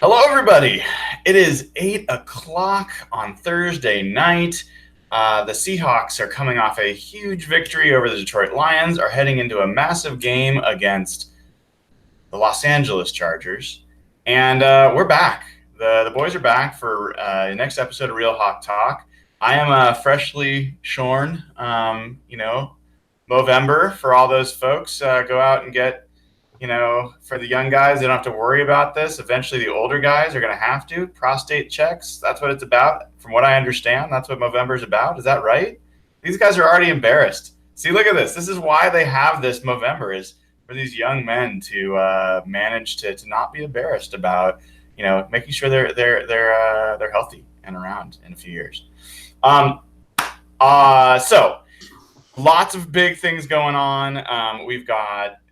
Hello, everybody. It is 8 o'clock on Thursday night. The Seahawks are coming off a huge victory over the Detroit Lions, are heading into a massive game against the Los Angeles Chargers. And we're back. The boys are back for the next episode of Real Hawk Talk. I am freshly shorn, Movember for all those folks. Go out and get for the young guys, they don't have to worry about this. Eventually, the older guys are going to have to. Prostate checks, that's what it's about. From what I understand, that's what Movember is about. Is that right? These guys are already embarrassed. See, look at this. This is why they have this Movember, is for these young men to manage to not be embarrassed about, making sure they're healthy and around in a few years. So lots of big things going on.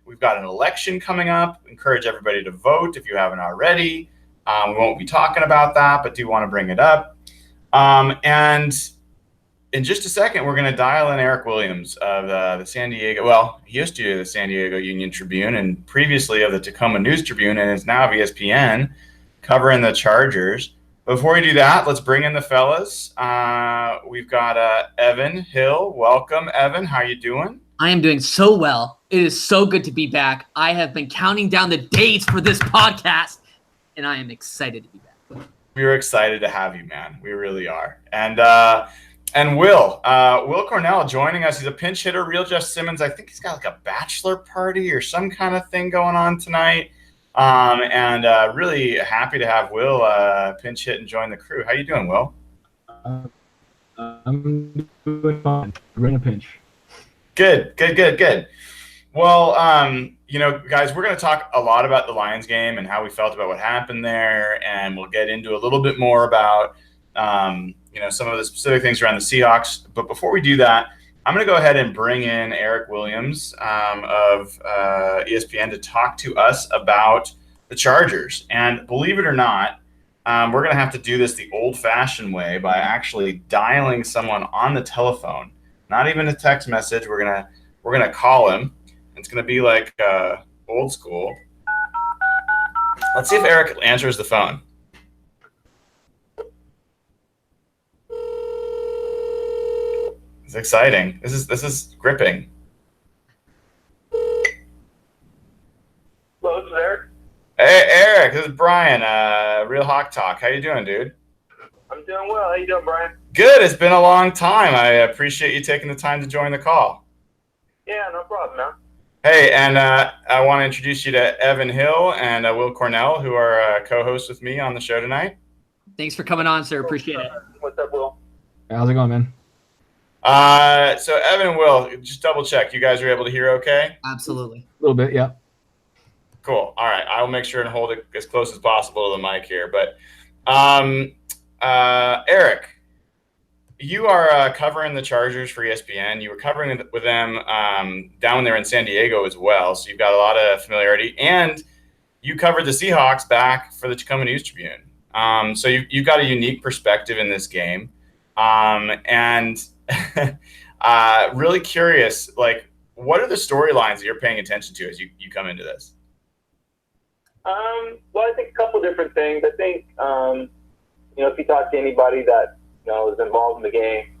We've got an election coming up. Encourage everybody to vote if you haven't already. We won't be talking about that, but do want to bring it up. And in just a second, we're going to dial in Eric Williams of the San Diego. Well, he used to do the San Diego Union Tribune and previously of the Tacoma News Tribune, and is now of ESPN covering the Chargers. Before we do that, let's bring in the fellas. We've got Evan Hill. Welcome, Evan. How you doing? I am doing so well. It is so good to be back. I have been counting down the days for this podcast, and I am excited to be back. We're excited to have you, man. We really are. And Will Cornell joining us. He's a pinch hitter, real Jeff Simmons. I think he's got like a bachelor party or some kind of thing going on tonight. And really happy to have Will pinch hit and join the crew. How you doing, Will? I'm doing fine. We're in a pinch. Good. Well, guys, we're going to talk a lot about the Lions game and how we felt about what happened there, and we'll get into a little bit more about, some of the specific things around the Seahawks. But before we do that, I'm going to go ahead and bring in Eric Williams of ESPN to talk to us about the Chargers. And believe it or not, we're going to have to do this the old-fashioned way by actually dialing someone on the telephone. Not even a text message. We're gonna call him. It's gonna be like old school. Let's see if Eric answers the phone. It's exciting. This is gripping. Hello, this is Eric. Hey, Eric. This is Brian. Real Hawk Talk. How you doing, dude? I'm doing well. How you doing, Brian? Good. It's been a long time. I appreciate you taking the time to join the call. Yeah, no problem, man. Hey, and I want to introduce you to Evan Hill and Will Cornell, who are co-hosts with me on the show tonight. Thanks for coming on, sir. Appreciate it. What's up, Will? How's it going, man? So Evan and Will, just double check. You guys are able to hear okay? Absolutely. A little bit, yeah. Cool. All right. I will make sure and hold it as close as possible to the mic here. But Eric, you are covering the Chargers for ESPN. You were covering with them down there in San Diego as well, so you've got a lot of familiarity. And you covered the Seahawks back for the Tacoma News Tribune. So you've got a unique perspective in this game. And really curious, like, what are the storylines that you're paying attention to as you come into this? Well, I think a couple different things. I think, if you talk to anybody that, is involved in the game,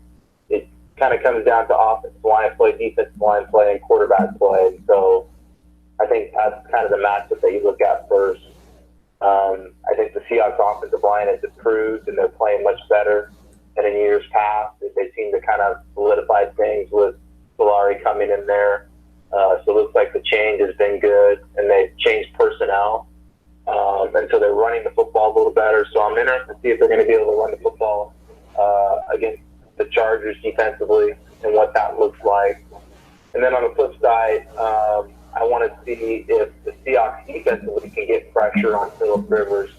it kind of comes down to offensive line play, defensive line play, and quarterback play. And so I think that's kind of the matchup that you look at first. I think the Seahawks offensive line has improved, and they're playing much better than in years past. They seem to kind of solidify things with Solari coming in there. So it looks like the change has been good, and they've changed personnel. And so they're running the football a little better. So I'm interested to see if they're going to be able to run the football against the Chargers defensively and what that looks like. And then on the flip side, I want to see if the Seahawks defensively can get pressure on Phillip Rivers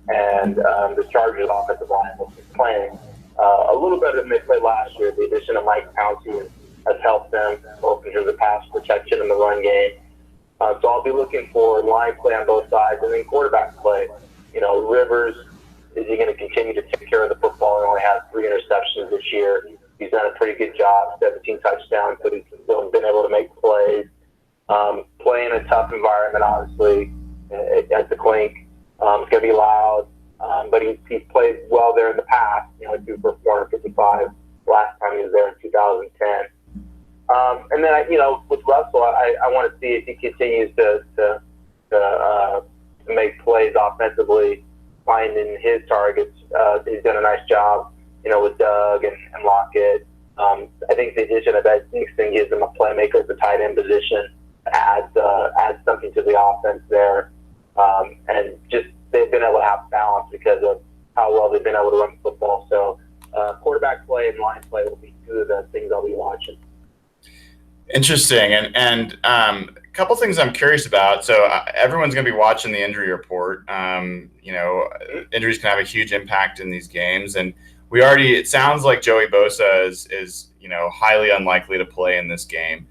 and the Chargers offensive line, which is playing a little better than they played last year. The addition of Mike Pouncey has helped them both in terms of pass protection and the run game. So I'll be looking for line play on both sides, and then quarterback play. Rivers, is he going to continue to take care of the football? He only has 3 interceptions this year. He's done a pretty good job, 17 touchdowns, but he's still been able to make plays. Play in a tough environment, obviously, at the Clink. It's going to be loud, but he's played well there in the past. He threw for 455 last time he was there in 2010. And then, with Russell, I want to see if he continues to make plays offensively, finding his targets. He's done a nice job, with Doug and Lockett. I think the addition of Ed Nixon gives him a playmaker at the tight end position, adds something to the offense there. And just they've been able to have balance because of how well they've been able to run football. So quarterback play and line play will be two of the things I'll be watching. Interesting. And a couple things I'm curious about. So everyone's going to be watching the injury report. Injuries can have a huge impact in these games. And it sounds like Joey Bosa is highly unlikely to play in this game.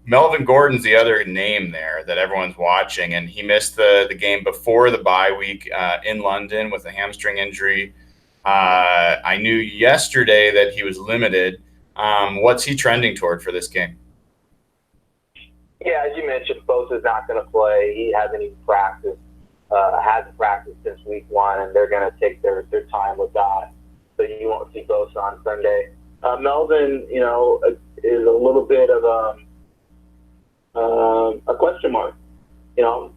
Melvin Gordon's the other name there that everyone's watching, and he missed the game before the bye week in London with a hamstring injury. I knew yesterday that he was limited. What's he trending toward for this game? Yeah, as you mentioned, Bosa's not going to play. He hasn't even practiced. Hasn't practiced since week 1, and they're going to take their time with that. So you won't see Bosa on Sunday. Melvin, is a little bit of a question mark.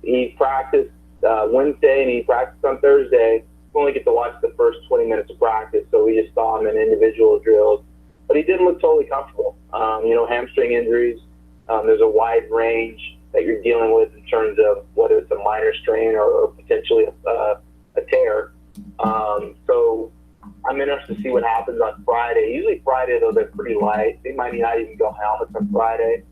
He practiced Wednesday and he practiced on Thursday. We only get to watch the first 20 minutes of practice, so we just saw him in individual drills. But he didn't look totally comfortable. Hamstring injuries, there's a wide range that you're dealing with in terms of whether it's a minor strain or potentially a tear. So I'm interested to see what happens on Friday. Usually Friday, though, they're pretty light. They might not even go helmets on Friday.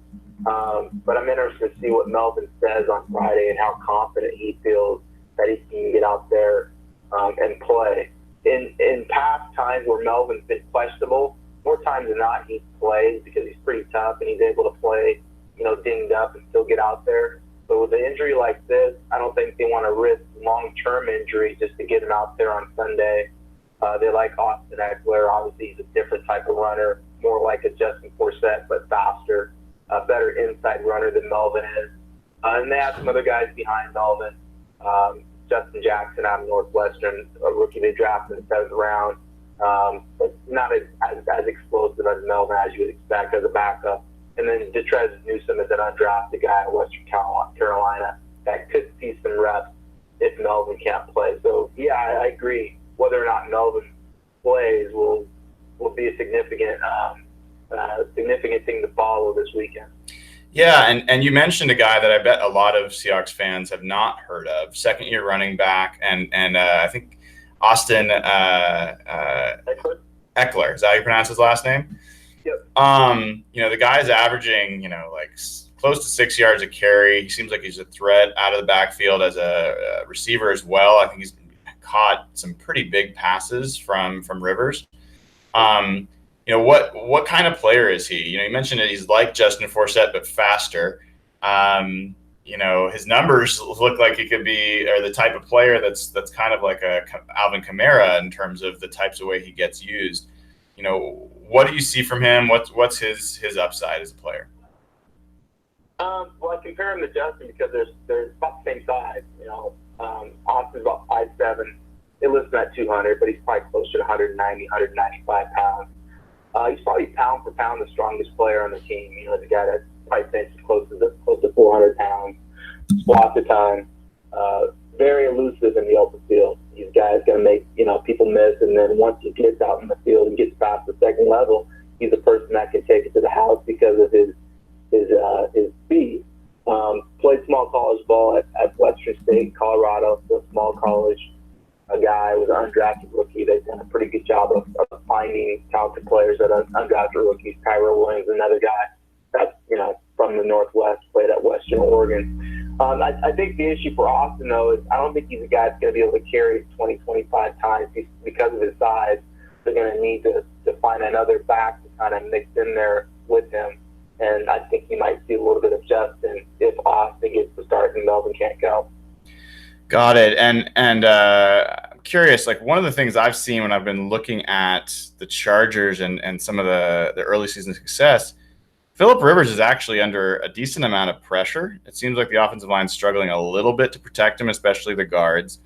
But I'm interested to see what Melvin says on Friday and how confident he feels that he can get out there and play. In past times where Melvin's been questionable, more times than not he plays because he's pretty tough and he's able to play, dinged up and still get out there. But with an injury like this, I don't think they want to risk long-term injury just to get him out there on Sunday. They like Austin Eckler. Obviously, he's a different type of runner, more like a Justin Forsett, but faster, a better inside runner than Melvin is. And they have some other guys behind Melvin. Justin Jackson out of Northwestern, a rookie they drafted in the 7th round. But not as explosive as Melvin as you would expect as a backup. And then Detrez Newsome is an undrafted guy at Western Carolina that could see some reps if Melvin can't play. So, yeah, I agree. Whether or not Melvin plays will be a significant thing to follow this weekend. Yeah, and you mentioned a guy that I bet a lot of Seahawks fans have not heard of, second-year running back, and I think Austin Eckler. Is that how you pronounce his last name? Yep. The guy's averaging, close to 6 yards a carry. He seems like he's a threat out of the backfield as a receiver as well. I think he's caught some pretty big passes from Rivers. What kind of player is he? You mentioned that he's like Justin Forsett but faster. His numbers look like he could be, or the type of player that's kind of like a Alvin Kamara in terms of the types of way he gets used. What do you see from him? What's his upside as a player? Well, I compare him to Justin because they're about the same size. Austin's about 5'7". They list him at 200, but he's probably closer to 190, 195 pounds. He's probably pound for pound the strongest player on the team. The guy that probably benches close to 400 pounds, squats a ton, very elusive in the open field. These guys going to make people miss, and then once he gets out in the field and gets past the second level, he's a person that can take it to the house because of his speed. Played small college ball at Western State, Colorado, so a small college. A guy was an undrafted rookie. They've done a pretty good job of finding talented players that are undrafted rookies. Carroll Williams, another guy that's from the Northwest, played at Western Oregon. I think the issue for Austin, though, is I don't think he's a guy that's going to be able to carry 20, 25 times because of his size. They're going to need to find another back to kind of mix in there with him. And I think you might see a little bit of Justin if Austin gets to start and Melvin can't go. Got it. And I'm curious, one of the things I've seen when I've been looking at the Chargers and some of the early season success, Phillip Rivers is actually under a decent amount of pressure. It seems like the offensive line's struggling a little bit to protect him, especially the guards.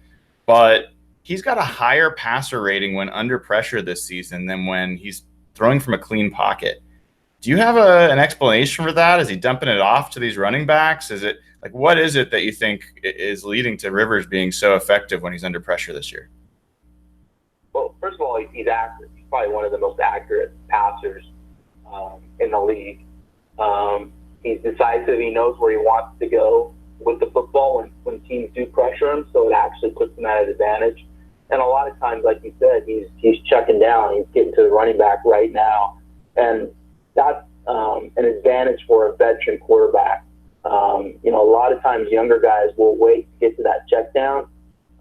But he's got a higher passer rating when under pressure this season than when he's throwing from a clean pocket. Do you have an explanation for that? Is he dumping it off to these running backs? Is it like, what is it that you think is leading to Rivers being so effective when he's under pressure this year? Well, first of all, he's accurate. He's probably one of the most accurate passers in the league. He's decisive. He knows where he wants to go with the football when teams do pressure him, so it actually puts him at an advantage. And a lot of times, like you said, he's checking down. He's getting to the running back right now. And that's an advantage for a veteran quarterback. A lot of times younger guys will wait to get to that check down.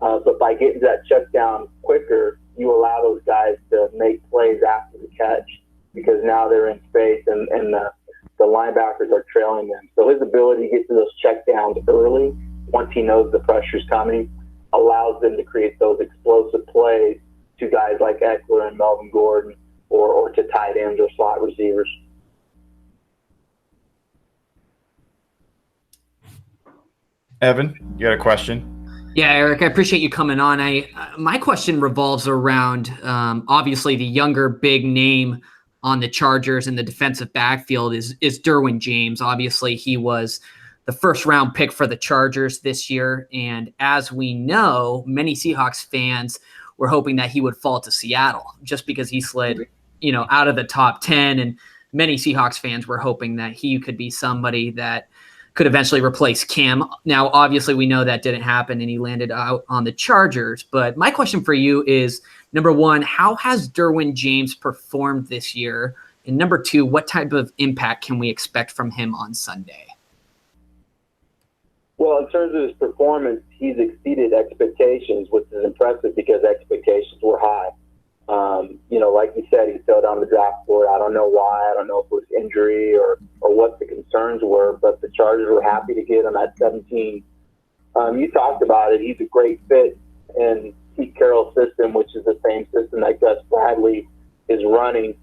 But by getting to that check down quicker, you allow those guys to make plays after the catch because now they're in space and the linebackers are trailing them. So his ability to get to those check downs early, once he knows the pressure's coming, allows them to create those explosive plays to guys like Eckler and Melvin Gordon or to tight ends or slot receivers. Evan, you got a question? Yeah, Eric, I appreciate you coming on. My question revolves around obviously the younger big name on the Chargers in the defensive backfield is Derwin James. Obviously, he was the first-round pick for the Chargers this year, and as we know, many Seahawks fans were hoping that he would fall to Seattle just because he slid, out of the top 10, and many Seahawks fans were hoping that he could be somebody that could eventually replace Cam. Now, obviously, we know that didn't happen, and he landed out on the Chargers. But my question for you is, number one, how has Derwin James performed this year? And number two, what type of impact can we expect from him on Sunday? Well, in terms of his performance, he's exceeded expectations, which is impressive because expectations were high. Like you said, he fell down the draft board. I don't know why. I don't know if it was injury or what the concerns were, but the Chargers were happy to get him at 17. You talked about it. He's a great fit in Pete Carroll's system, which is the same system that Gus Bradley is running.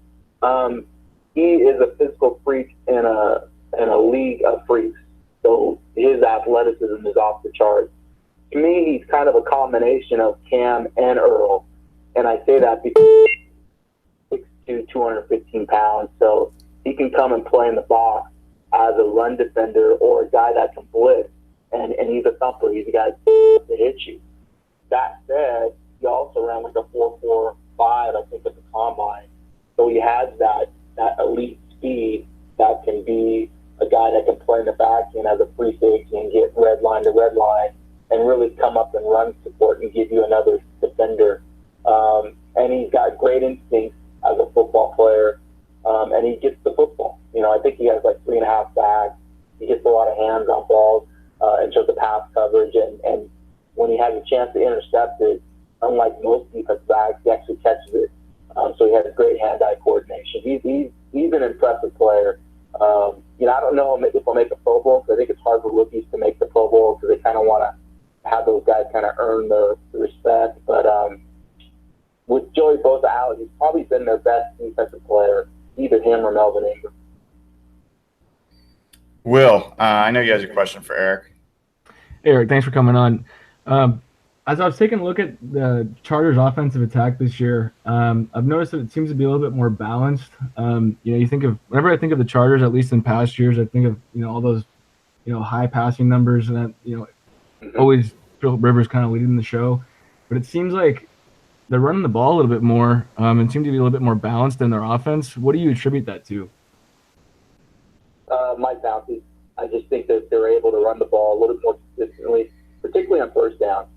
He is a physical freak in a league of freaks. So his athleticism is off the charts. To me, he's kind of a combination of Cam and Earl. And I say that because he's 6'2", 215 pounds. So he can come and play in the box as a run defender or a guy that can blitz. And he's a thumper. He's a guy to hit you. That said, he also ran like a 4.45, I think, at the combine. So he has that elite speed that can be a guy that can play in the back end as a free safety and get red line to red line and really come up and run support and give you another defender. And he's got great instincts as a football player, and he gets the football. I think he has like 3.5 sacks. He gets a lot of hands on balls in terms of pass coverage, and when he has a chance to intercept it, unlike most defensive backs, he actually catches it. So he has great hand-eye coordination. He's an impressive player. I don't know if he'll make a Pro Bowl, because I think it's hard for rookies to make the Pro Bowl because they kind of want to have those guys kind of earn the respect. But with Joey Bosa out, he's probably been their best defensive player, either him or Melvin Ingram. Will, I know you have a question for Eric. Eric, thanks for coming on. As I was taking a look at the Chargers' offensive attack this year, I've noticed that it seems to be a little bit more balanced. You think of, whenever I think of the Chargers, at least in past years, I think of all those high passing numbers, and that always Phillip Rivers kind of leading the show. But it seems like they're running the ball a little bit more, and seem to be a little bit more balanced in their offense. What do you attribute that to? Mike Bounty. I just think that they're able to run the ball a little bit more consistently, particularly on first down.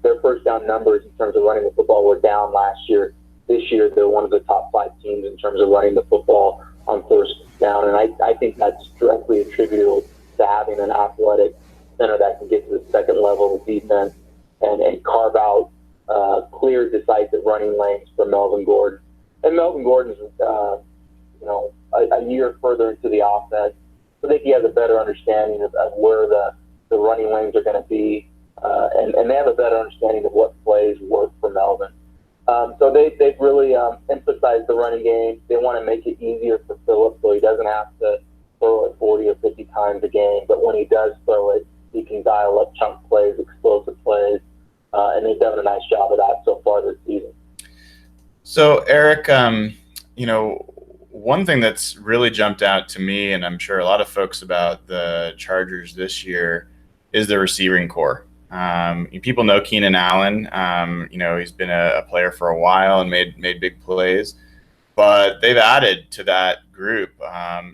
Their first down numbers in terms of running the football were down last year. This year, they're one of the top 5 teams in terms of running the football on first down. And I think that's directly attributable to having an athletic center that can get to the second level of defense and carve out clear, decisive running lanes for Melvin Gordon. And Melvin Gordon's, a year further into the offense. I think he has a better understanding of where the running lanes are going to be. And they have a better understanding of what plays work for Melvin. So they've really emphasized the running game. They want to make it easier for Phillips so he doesn't have to throw it 40 or 50 times a game. But when he does throw it, he can dial up chunk plays, explosive plays, and they've done a nice job of that so far this season. So, Eric, one thing that's really jumped out to me, and I'm sure a lot of folks about the Chargers this year, is the receiving core. People know Keenan Allen. He's been a player for a while and made big plays, but they've added to that group.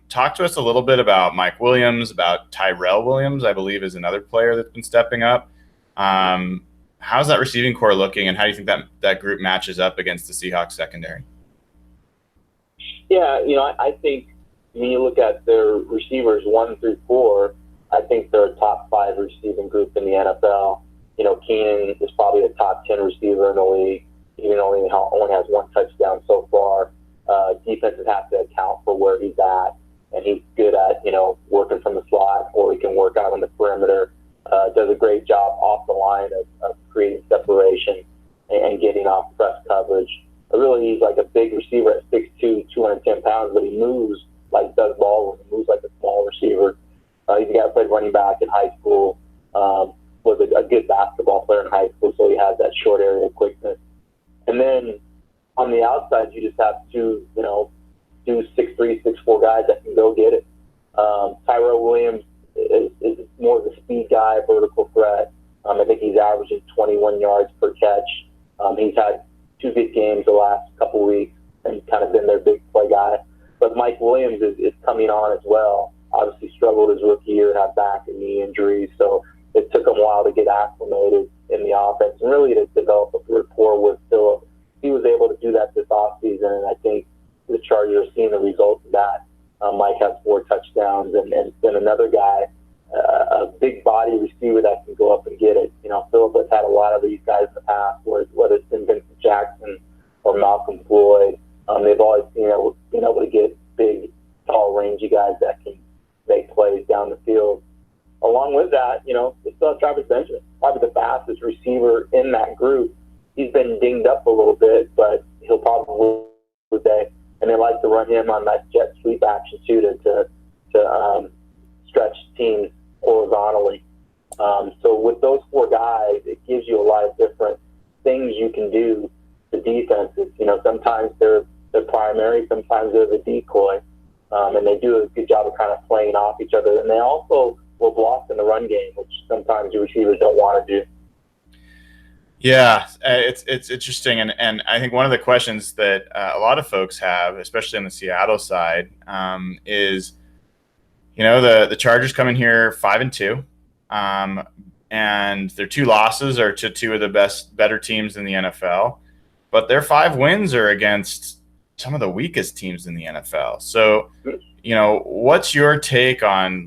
Talk to us a little bit about Mike Williams, about Tyrell Williams, I believe is another player that's been stepping up. How's that receiving core looking, and how do you think that group matches up against the Seahawks secondary? Yeah, I think when you look at their receivers 1 through 4, I think they're a top 5 receiving group in the NFL. Keenan is probably a top 10 receiver in the league, even though he only has 1 touchdown so far. Defenses have to account for where he's at, and he's good at, working from the slot, or he can work out on the perimeter. Does a great job off the line of creating separation and getting off press coverage. Really, he's like a big receiver at 6'2", 210 pounds, but he moves like Doug Baldwin. He moves like a small receiver. He's a guy who played running back in high school, was a good basketball player in high school, so he has that short area quickness. And then on the outside, you just have two 6'3", 6'4" guys that can go get it. Tyrell Williams is more of a speed guy, vertical threat. I think he's averaging 21 yards per catch. He's had 2 good games the last couple weeks and kind of been their big play guy. But Mike Williams is coming on as well. Obviously struggled his rookie year, had back and knee injuries, so it took him a while to get acclimated in the offense and really to develop a rapport with Phillips. He was able to do that this offseason, and I think the Chargers are seeing the results of that. Mike has 4 touchdowns, and then another guy, a big body receiver that can go up and get it. Phillips has had a lot of these guys in the past, whether it's been Vincent Jackson or Malcolm Floyd. They've always been able to get big, tall, rangy guys that can make plays down the field. Along with that, they still have Travis Benjamin, probably the fastest receiver in that group. He's been dinged up a little bit, but he'll probably today. And they like to run him on that jet sweep action too to stretch teams horizontally. So with those 4 guys, it gives you a lot of different things you can do to defenses. Sometimes they're primary, sometimes they're the decoy, and they do a good job of kind of playing off each other. And they also will block in the run game, which sometimes the receivers don't want to do. Yeah, it's interesting, and I think one of the questions that a lot of folks have, especially on the Seattle side, is the Chargers come in here 5-2, and their 2 losses are to 2 of the better teams in the NFL, but their 5 wins are against some of the weakest teams in the NFL. So, what's your take on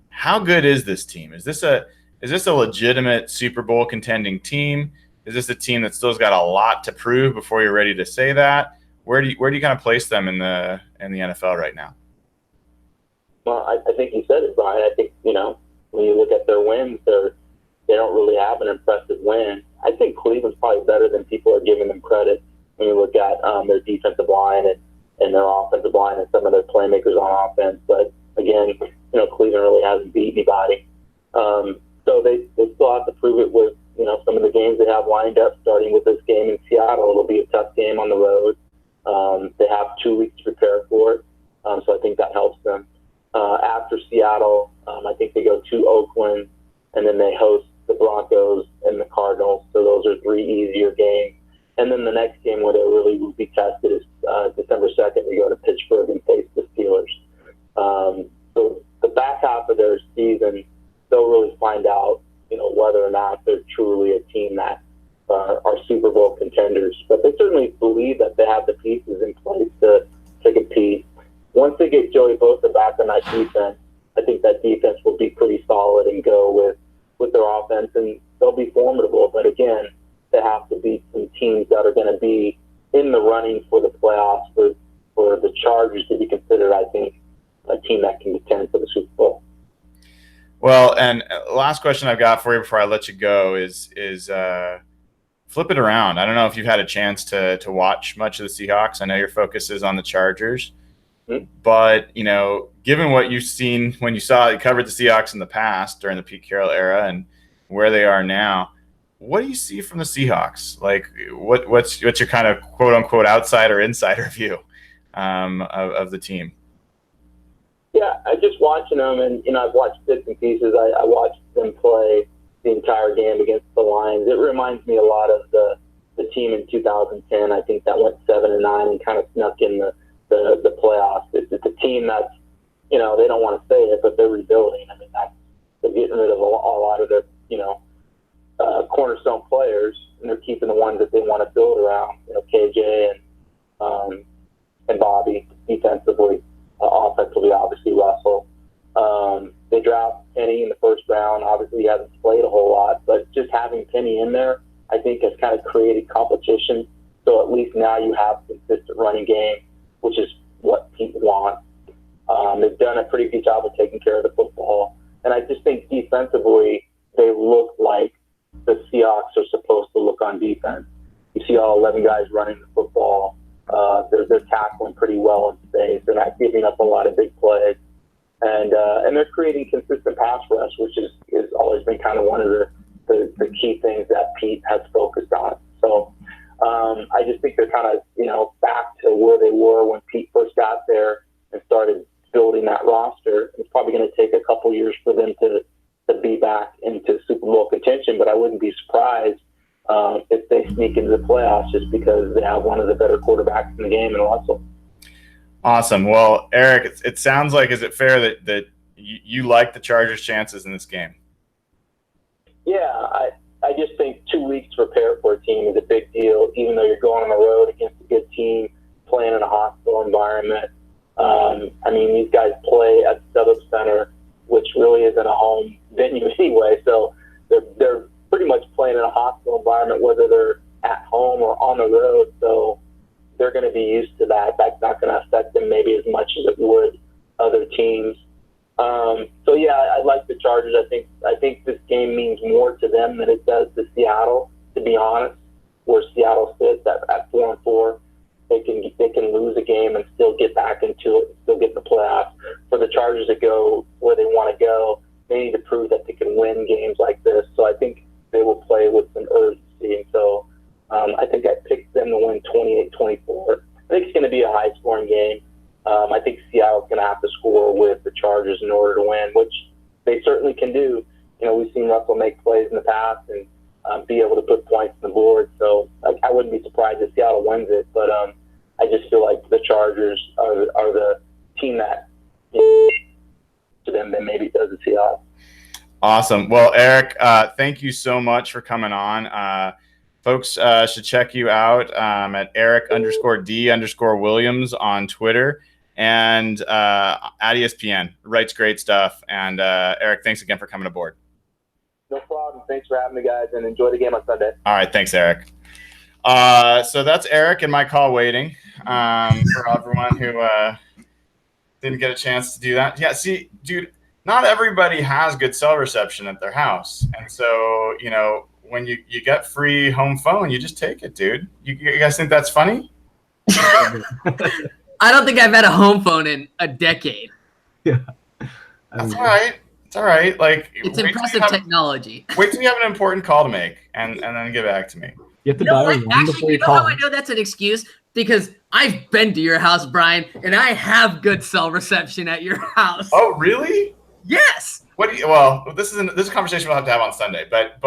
how good is this team? Is this a legitimate Super Bowl contending team? Is this a team that still's got a lot to prove before you're ready to say that? Where do you kind of place them in the NFL right now? Well, I think you said it, Brian. I think when you look at their wins, they don't really have an impressive win. I think Cleveland's probably better than people are giving them credit when you look at their defensive line and their offensive line and some of their playmakers on offense. But again, Cleveland really hasn't beat anybody. So they still have to prove it with some of the games they have lined up, starting with this game in Seattle. It'll be a tough game on the road. They have 2 weeks to prepare for it, so I think that helps them. After Seattle, I think they go to Oakland, and then they host the Broncos and the Cardinals. So those are 3 easier games. And then the next game where they really will be tested is December 2nd. They go to Pittsburgh and face the Steelers. So the back half of their season, they'll really find out, whether or not they're truly a team that are Super Bowl contenders. But they certainly believe that they have the pieces in place to compete. Once they get Joey Bosa back on that defense, I think that defense will be pretty solid and go with their offense, and they'll be formidable. But again, they have to beat some teams that are going to be in the running for the playoffs for the Chargers to be considered, I think, a team that can contend for the Super Bowl. Well, and last question I've got for you before I let you go is flip it around. I don't know if you've had a chance to watch much of the Seahawks. I know your focus is on the Chargers, but given what you've seen when you covered the Seahawks in the past during the Pete Carroll era and where they are now, what do you see from the Seahawks? Like, what's your kind of quote unquote outsider insider view of the team? Yeah, I just watching them, and I've watched bits and pieces. I watched them play the entire game against the Lions. It reminds me a lot of the team in 2010. I think that went 7-9 and kind of snuck in the playoffs. It's a team that's, they don't want to say it, but they're rebuilding. I mean, they're getting rid of a lot of their, cornerstone players, and they're keeping the ones that they want to build around. KJ and Bobby defensively, offensively, obviously Russell. They draft Penny in the first round. Obviously, he hasn't played a whole lot, but just having Penny in there, I think, has kind of created competition. So at least now you have a consistent running game, which is what people want. They've done a pretty good job of taking care of the football. And I just think defensively, they look like the Seahawks are supposed to look on defense. You see all 11 guys running the football. They're tackling pretty well in space. They're not giving up a lot of big plays. And they're creating consistent pass rush, which has always been kind of one of the key things that Pete has focused on. So I just think they're kind of, back to where they were when Pete first got there and started building that roster. It's probably going to take a couple years for them to be back into Super Bowl contention, but I wouldn't be surprised if they sneak into the playoffs just because they have one of the better quarterbacks in the game in Russell. Awesome. Well, Eric, it sounds like, is it fair that you like the Chargers' chances in this game? Yeah, I just think 2 weeks to prepare for a team is a big deal, even though you're going on the road against a good team, playing in a hostile environment. These guys play at StubHub Center, which really isn't a home venue anyway, so they're pretty much playing in a hostile environment, whether they're at home or on the road, so they're going to be used to that. That's not going to affect them maybe as much as it would other teams. I like the Chargers. I think this game means more to them than it does to Seattle, to be honest, where Seattle sits at 4-4. They can lose a game and still get back into it, still get in the playoffs. For the Chargers to go where they want to go, they need to prove that they can win games like this. So I think they will play with some urgency. And so I think I picked them to win 28-24. I think it's going to be a high-scoring game. I think Seattle's going to have to score with the Chargers in order to win, which they certainly can do. We've seen Russell make plays in the past and be able to put points on the board. So I wouldn't be surprised if Seattle wins it, but I just feel like the Chargers are the team that to them than maybe does the Seahawks. Awesome. Well, Eric, thank you so much for coming on. Folks should check you out at Eric_D_Williams on Twitter and at ESPN. Writes great stuff. And Eric, thanks again for coming aboard. No problem. Thanks for having me, guys, and enjoy the game on Sunday. All right. Thanks, Eric. So that's Eric and my call waiting for everyone who didn't get a chance to do that. Yeah, see, dude, not everybody has good cell reception at their house. And so, when you get free home phone, you just take it, dude. You guys think that's funny? I don't think I've had a home phone in a decade. Yeah. That's all right. It's all right. Like, it's impressive technology. Wait till you have an important call to make and then get back to me. You have to dial one before you call. How I know that's an excuse? Because I've been to your house, Brian, and I have good cell reception at your house. Oh, really? Yes. This is a conversation we'll have to have on Sunday, but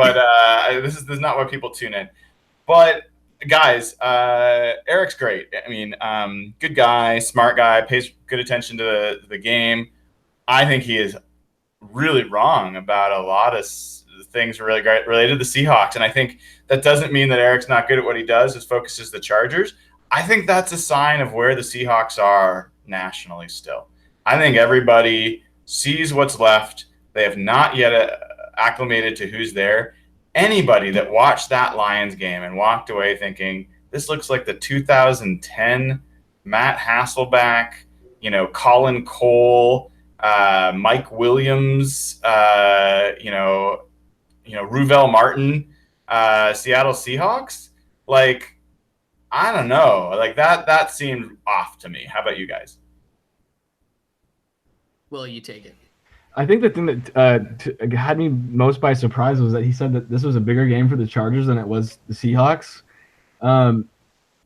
this is not why people tune in. But guys, Eric's great. I mean, good guy, smart guy, pays good attention to the game. I think he is really wrong about a lot of things really great related to the Seahawks, and I think that doesn't mean that Eric's not good at what he does. His focus is the Chargers. I think that's a sign of where the Seahawks are nationally still. I think everybody sees what's left. They have not yet acclimated to who's there. Anybody that watched that Lions game and walked away thinking, this looks like the 2010 Matt Hasselbeck, Colin Cole, Mike Williams, Ruvell Martin, Seattle Seahawks. Like, I don't know. Like that seemed off to me. How about you guys? Will you take it? I think the thing that had me most by surprise was that he said that this was a bigger game for the Chargers than it was the Seahawks.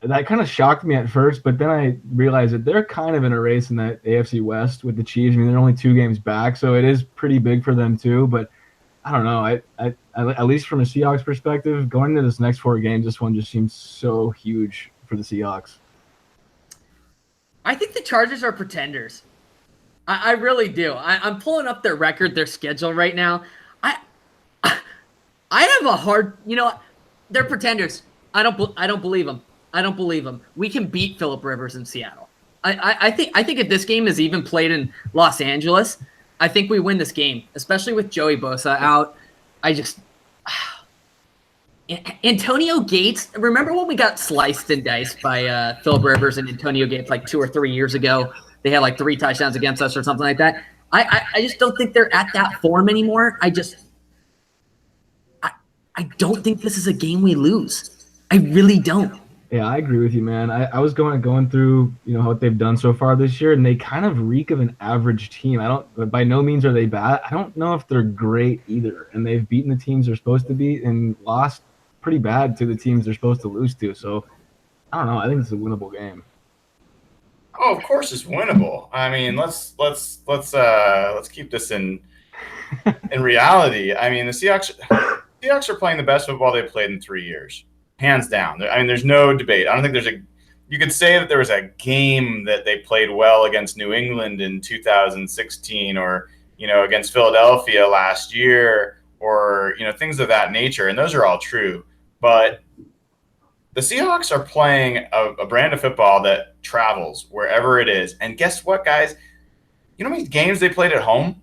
That kind of shocked me at first, but then I realized that they're kind of in a race in that AFC West with the Chiefs. I mean, they're only 2 games back, so it is pretty big for them too. But I don't know. I at least from a Seahawks perspective, going into this next 4 games, this one just seems so huge for the Seahawks. I think the Chargers are pretenders. I really do. I'm pulling up their record, their schedule right now. I have a hard, they're pretenders. I don't believe them. I don't believe them. We can beat Phillip Rivers in Seattle. I think if this game is even played in Los Angeles, I think we win this game, especially with Joey Bosa out. Antonio Gates. Remember when we got sliced and diced by Phillip Rivers and Antonio Gates like 2 or 3 years ago? They had like 3 touchdowns against us or something like that. I just don't think they're at that form anymore. I don't think this is a game we lose. I really don't. Yeah, I agree with you, man. I was going through, what they've done so far this year, and they kind of reek of an average team. By no means are they bad. I don't know if they're great either. And they've beaten the teams they're supposed to beat and lost pretty bad to the teams they're supposed to lose to. So I don't know. I think it's a winnable game. Oh, of course it's winnable. I mean, let's keep this in reality. I mean, the Seahawks are playing the best football they've played in 3 years. Hands down. I mean, there's no debate. I don't think you could say that there was a game that they played well against New England in 2016 or, against Philadelphia last year or, things of that nature. And those are all true. But the Seahawks are playing a brand of football that travels wherever it is. And guess what, guys? You know how many games they played at home?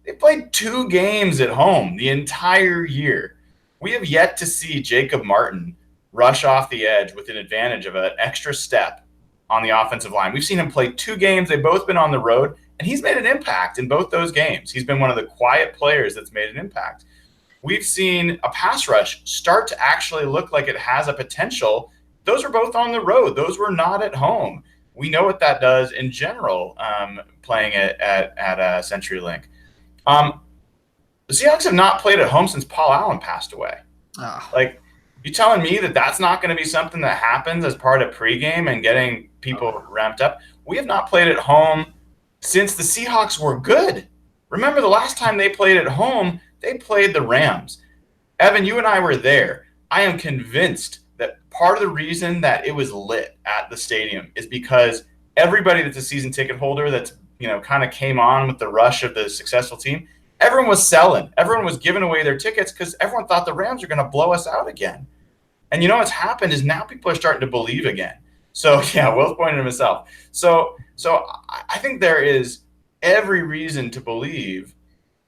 They played 2 games at home the entire year. We have yet to see Jacob Martin rush off the edge with an advantage of an extra step on the offensive line. We've seen him play 2 games. They've both been on the road, and he's made an impact in both those games. He's been one of the quiet players that's made an impact. We've seen a pass rush start to actually look like it has a potential. Those are both on the road. Those were not at home. We know what that does in general playing at CenturyLink. The Seahawks have not played at home since Paul Allen passed away. Oh. Like, you telling me that that's not going to be something that happens as part of pregame and getting people ramped up? We have not played at home since the Seahawks were good. Remember the last time they played at home, they played the Rams. Evan, you and I were there. I am convinced that part of the reason that it was lit at the stadium is because everybody that's a season ticket holder that's, kind of came on with the rush of the successful team, everyone was selling. Everyone was giving away their tickets because everyone thought the Rams were going to blow us out again. And what's happened is now people are starting to believe again. So, yeah, Will's pointed himself. So I think there is every reason to believe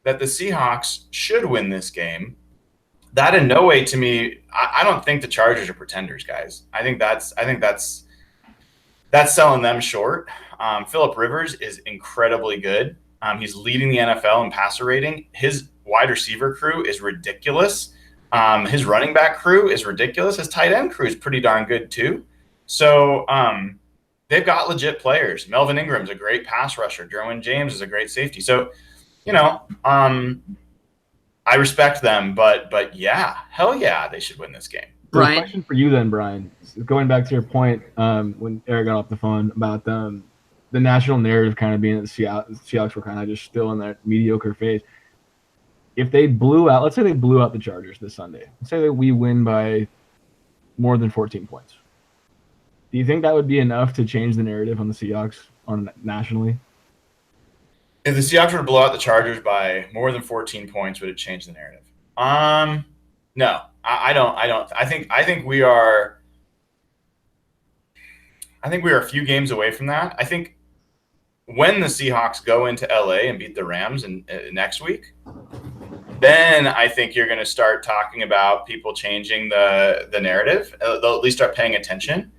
that the Seahawks should win this game. That in no way to me, I don't think the Chargers are pretenders, guys. I think that's selling them short. Phillip Rivers is incredibly good. He's leading the NFL in passer rating. His wide receiver crew is ridiculous. His running back crew is ridiculous. His tight end crew is pretty darn good too. So they've got legit players. Melvin Ingram's a great pass rusher. Derwin James is a great safety. So, I respect them, but yeah, hell yeah, they should win this game. So a question for you then, Brian. Going back to your point when Eric got off the phone about the national narrative kind of being that the Seahawks were kind of just still in that mediocre phase. If they let's say they blew out the Chargers this Sunday. Let's say that we win by more than 14 points. Do you think that would be enough to change the narrative on the Seahawks nationally? If the Seahawks were to blow out the Chargers by more than 14 points, would it change the narrative? No, I don't. I think we are a few games away from that. I think when the Seahawks go into LA and beat the Rams next week, then I think you're going to start talking about people changing the narrative. They'll at least start paying attention.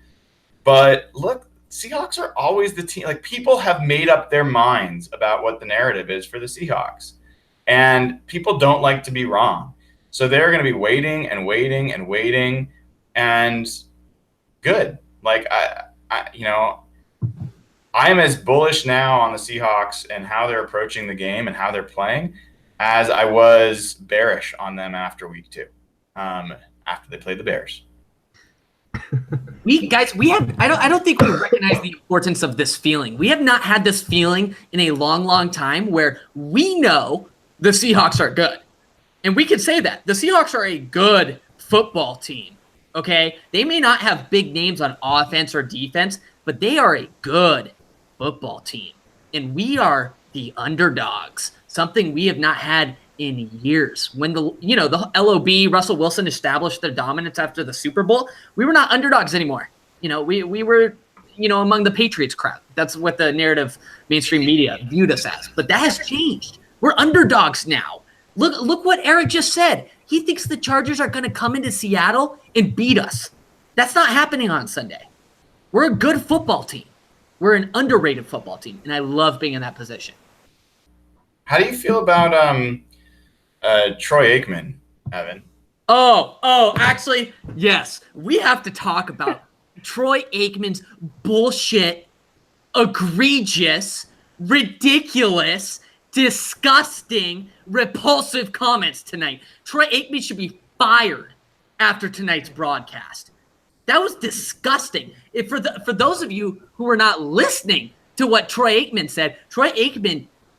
But look, Seahawks are always the team. Like, people have made up their minds about what the narrative is for the Seahawks. And people don't like to be wrong. So they're going to be waiting and waiting and waiting, and good. Like I am as bullish now on the Seahawks and how they're approaching the game and how they're playing as I was bearish on them after week 2, after they played the Bears. We have I don't think we recognize the importance of this feeling. We have not had this feeling in a long, long time where we know the Seahawks are good. And we can say that. The Seahawks are a good football team. Okay? They may not have big names on offense or defense, but they are a good football team. And we are the underdogs, something we have not had in years. When the LOB, Russell Wilson, established their dominance after the Super Bowl, we were not underdogs anymore. We were, among the Patriots crowd. That's what the narrative mainstream media viewed us as. But that has changed. We're underdogs now. Look what Eric just said. He thinks the Chargers are going to come into Seattle and beat us. That's not happening on Sunday. We're a good football team. We're an underrated football team, and I love being in that position. How do you feel about Troy Aikman, Evan? Actually, yes. We have to talk about Troy Aikman's bullshit, egregious, ridiculous, disgusting, repulsive comments tonight. Troy Aikman should be fired after tonight's broadcast. That was disgusting. For those of you who are not listening to what Troy Aikman said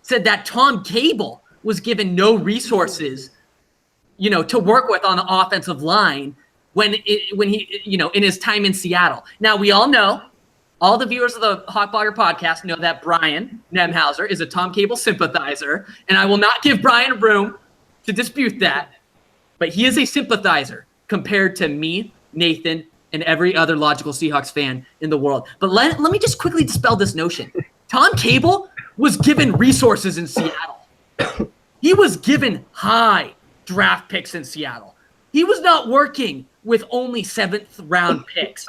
said that Tom Cable was given no resources, to work with on the offensive line when he, in his time in Seattle. Now, we all know, all the viewers of the Hawk Blogger podcast know that Brian Nemhauser is a Tom Cable sympathizer, and I will not give Brian room to dispute that, but he is a sympathizer compared to me, Nathan, and every other logical Seahawks fan in the world. But let me just quickly dispel this notion. Tom Cable was given resources in Seattle. He was given high draft picks in Seattle. He was not working with only 7th round picks.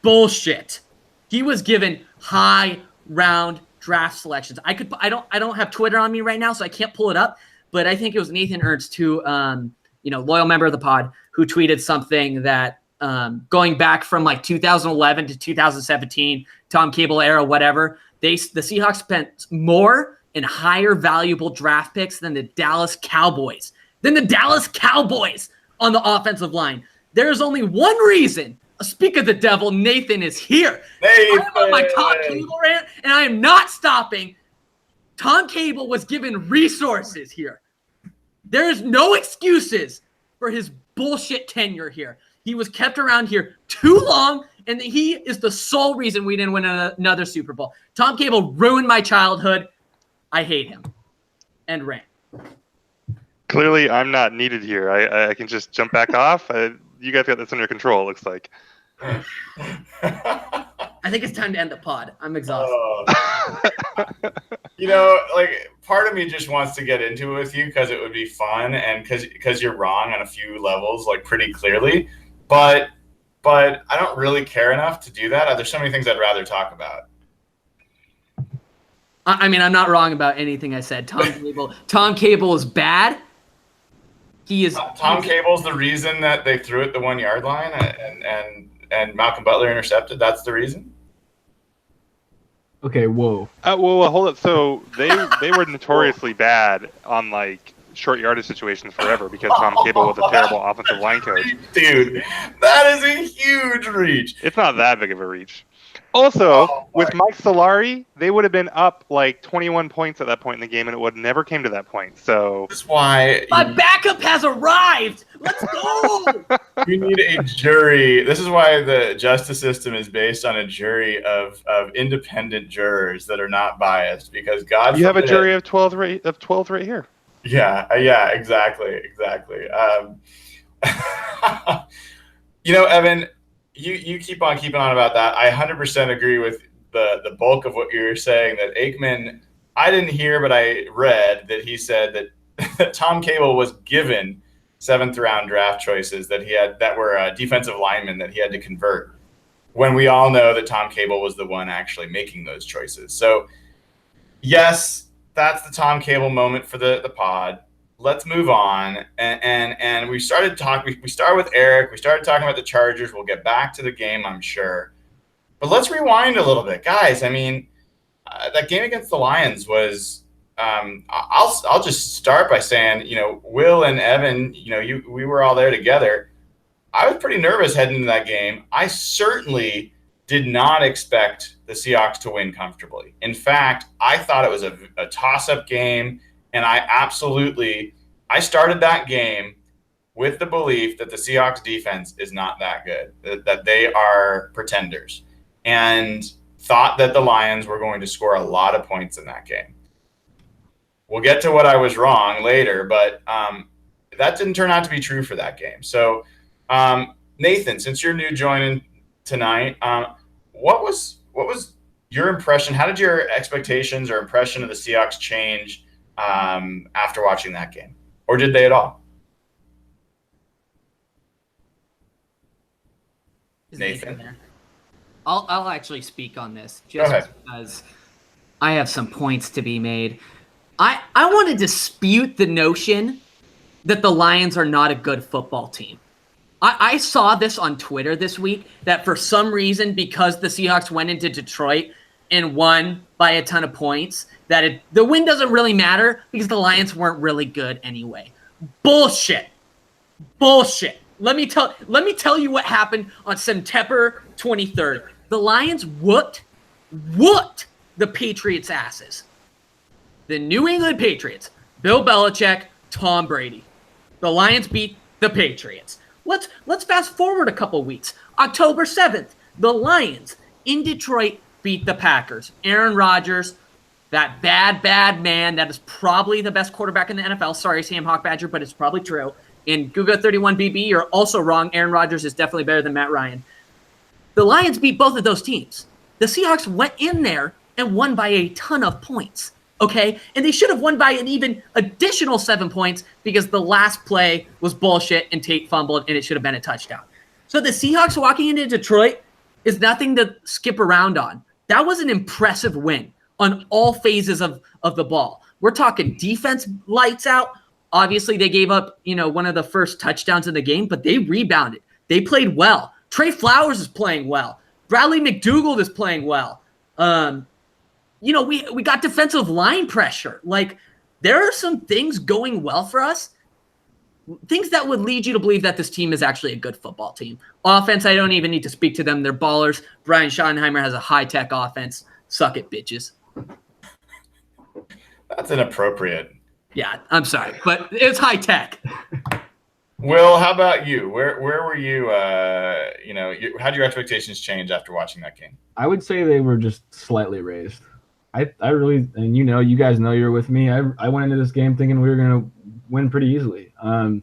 Bullshit. He was given high round draft selections. I don't have Twitter on me right now, so I can't pull it up, but I think it was Nathan Ernst, who loyal member of the pod, who tweeted something that going back from like 2011 to 2017, Tom Cable era, whatever, the Seahawks spent more and higher valuable draft picks than the Dallas Cowboys. On the offensive line. There's only one reason. Speak of the devil, Nathan is here. Nathan. I'm on my Tom Cable rant, and I am not stopping. Tom Cable was given resources here. There is no excuses for his bullshit tenure here. He was kept around here too long, and he is the sole reason we didn't win another Super Bowl. Tom Cable ruined my childhood. I hate him. End rant. Clearly, I'm not needed here. I can just jump back off. You guys got this under control, it looks like. I think it's time to end the pod. I'm exhausted. Part of me just wants to get into it with you because it would be fun and because you're wrong on a few levels, like pretty clearly. But I don't really care enough to do that. There's so many things I'd rather talk about. I mean, I'm not wrong about anything I said. Tom Cable is bad. Tom Cable's the reason that they threw it the 1 yard line and Malcolm Butler intercepted. That's the reason. Okay, whoa. Well, hold up. So they were notoriously bad on like short yardage situations forever because Tom Cable was a terrible offensive line coach. Dude, that is a huge reach. It's not that big of a reach. Also, with Mike Solari, they would have been up like 21 points at that point in the game, and it would never came to that point. So that's why my backup has arrived. Let's go. You need a jury. This is why the justice system is based on a jury of independent jurors that are not biased. Because God, you have a jury of 12 right here. Yeah, exactly. Evan. You keep on keeping on about that. I 100% agree with the bulk of what you're saying, that Aikman, I didn't hear, but I read that he said that Tom Cable was given 7th round draft choices that were defensive linemen that he had to convert, when we all know that Tom Cable was the one actually making those choices. So yes, that's the Tom Cable moment for the pod. let's move on. And we started talking. We started with Eric. We started talking about the Chargers. We'll get back to the game, I'm sure. But let's rewind a little bit, guys. I mean, that game against the Lions was. I'll just start by saying, Will and Evan, we were all there together. I was pretty nervous heading into that game. I certainly did not expect the Seahawks to win comfortably. In fact, I thought it was a toss-up game, and I started that game with the belief that the Seahawks defense is not that good, that they are pretenders, and thought that the Lions were going to score a lot of points in that game. We'll get to what I was wrong later, but that didn't turn out to be true for that game. So, Nathan, since you're new joining tonight, what was your impression? How did your expectations or impression of the Seahawks change after watching that game, or did they at all? Nathan there? I'll actually speak on this just because I have some points to be made. I want to dispute the notion that the Lions are not a good football team. I saw this on Twitter this week that for some reason, because the Seahawks went into Detroit and won by a ton of points, that the win doesn't really matter because the Lions weren't really good anyway. Bullshit. Let me tell you what happened on September 23rd. The Lions whooped the Patriots' asses. The New England Patriots, Bill Belichick, Tom Brady. The Lions beat the Patriots. Let's fast forward a couple weeks. October 7th, the Lions in Detroit beat the Packers. Aaron Rodgers, that bad man that is probably the best quarterback in the NFL. Sorry, Sam Hawk Badger, but it's probably true. And Guga31BB, you're also wrong. Aaron Rodgers is definitely better than Matt Ryan. The Lions beat both of those teams. The Seahawks went in there and won by a ton of points. Okay, and they should have won by an even additional 7 points because the last play was bullshit and Tate fumbled and it should have been a touchdown. So the Seahawks walking into Detroit is nothing to skip around on. That was an impressive win on all phases of the ball. We're talking defense lights out. Obviously, they gave up, one of the first touchdowns in the game, but they rebounded. They played well. Trey Flowers is playing well. Bradley McDougald is playing well. We got defensive line pressure. Like, there are some things going well for us, things that would lead you to believe that this team is actually a good football team. Offense, I don't even need to speak to them. They're ballers. Brian Schottenheimer has a high-tech offense. Suck it, bitches. That's inappropriate. Yeah, I'm sorry, but it's high-tech. Will, how about you? Where were you? How did your expectations change after watching that game? I would say they were just slightly raised. I really, and you guys know you're with me. I went into this game thinking we were going to win pretty easily. To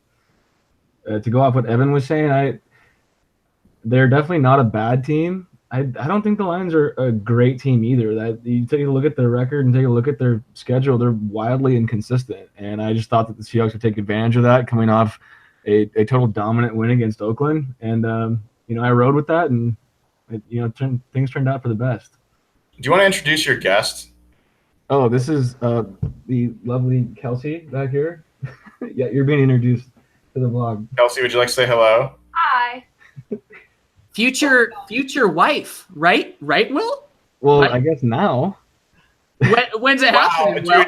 go off what Evan was saying, they're definitely not a bad team. I don't think the Lions are a great team either. That you take a look at their record and take a look at their schedule, they're wildly inconsistent. And I just thought that the Seahawks would take advantage of that, coming off a total dominant win against Oakland. And I rode with that, and things turned out for the best. Do you want to introduce your guest? Oh, this is the lovely Kelsey back here. Yeah, you're being introduced to the vlog. Kelsey, would you like to say hello? Hi. Future wife, right? Right, Will? Well, right? I guess now. When's it happening? Wow,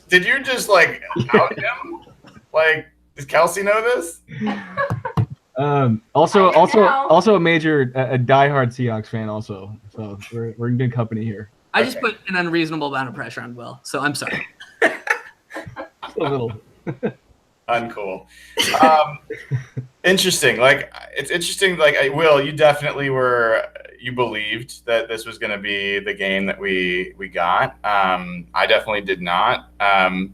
did you just like out him? Like, does Kelsey know this? Also a diehard Seahawks fan also. So we're in good company here. I just put an unreasonable amount of pressure on Will, so I'm sorry. Just a little. Uncool. Interesting. Like, it's interesting. Like, Will, you definitely you believed that this was going to be the game that we got. I definitely did not. And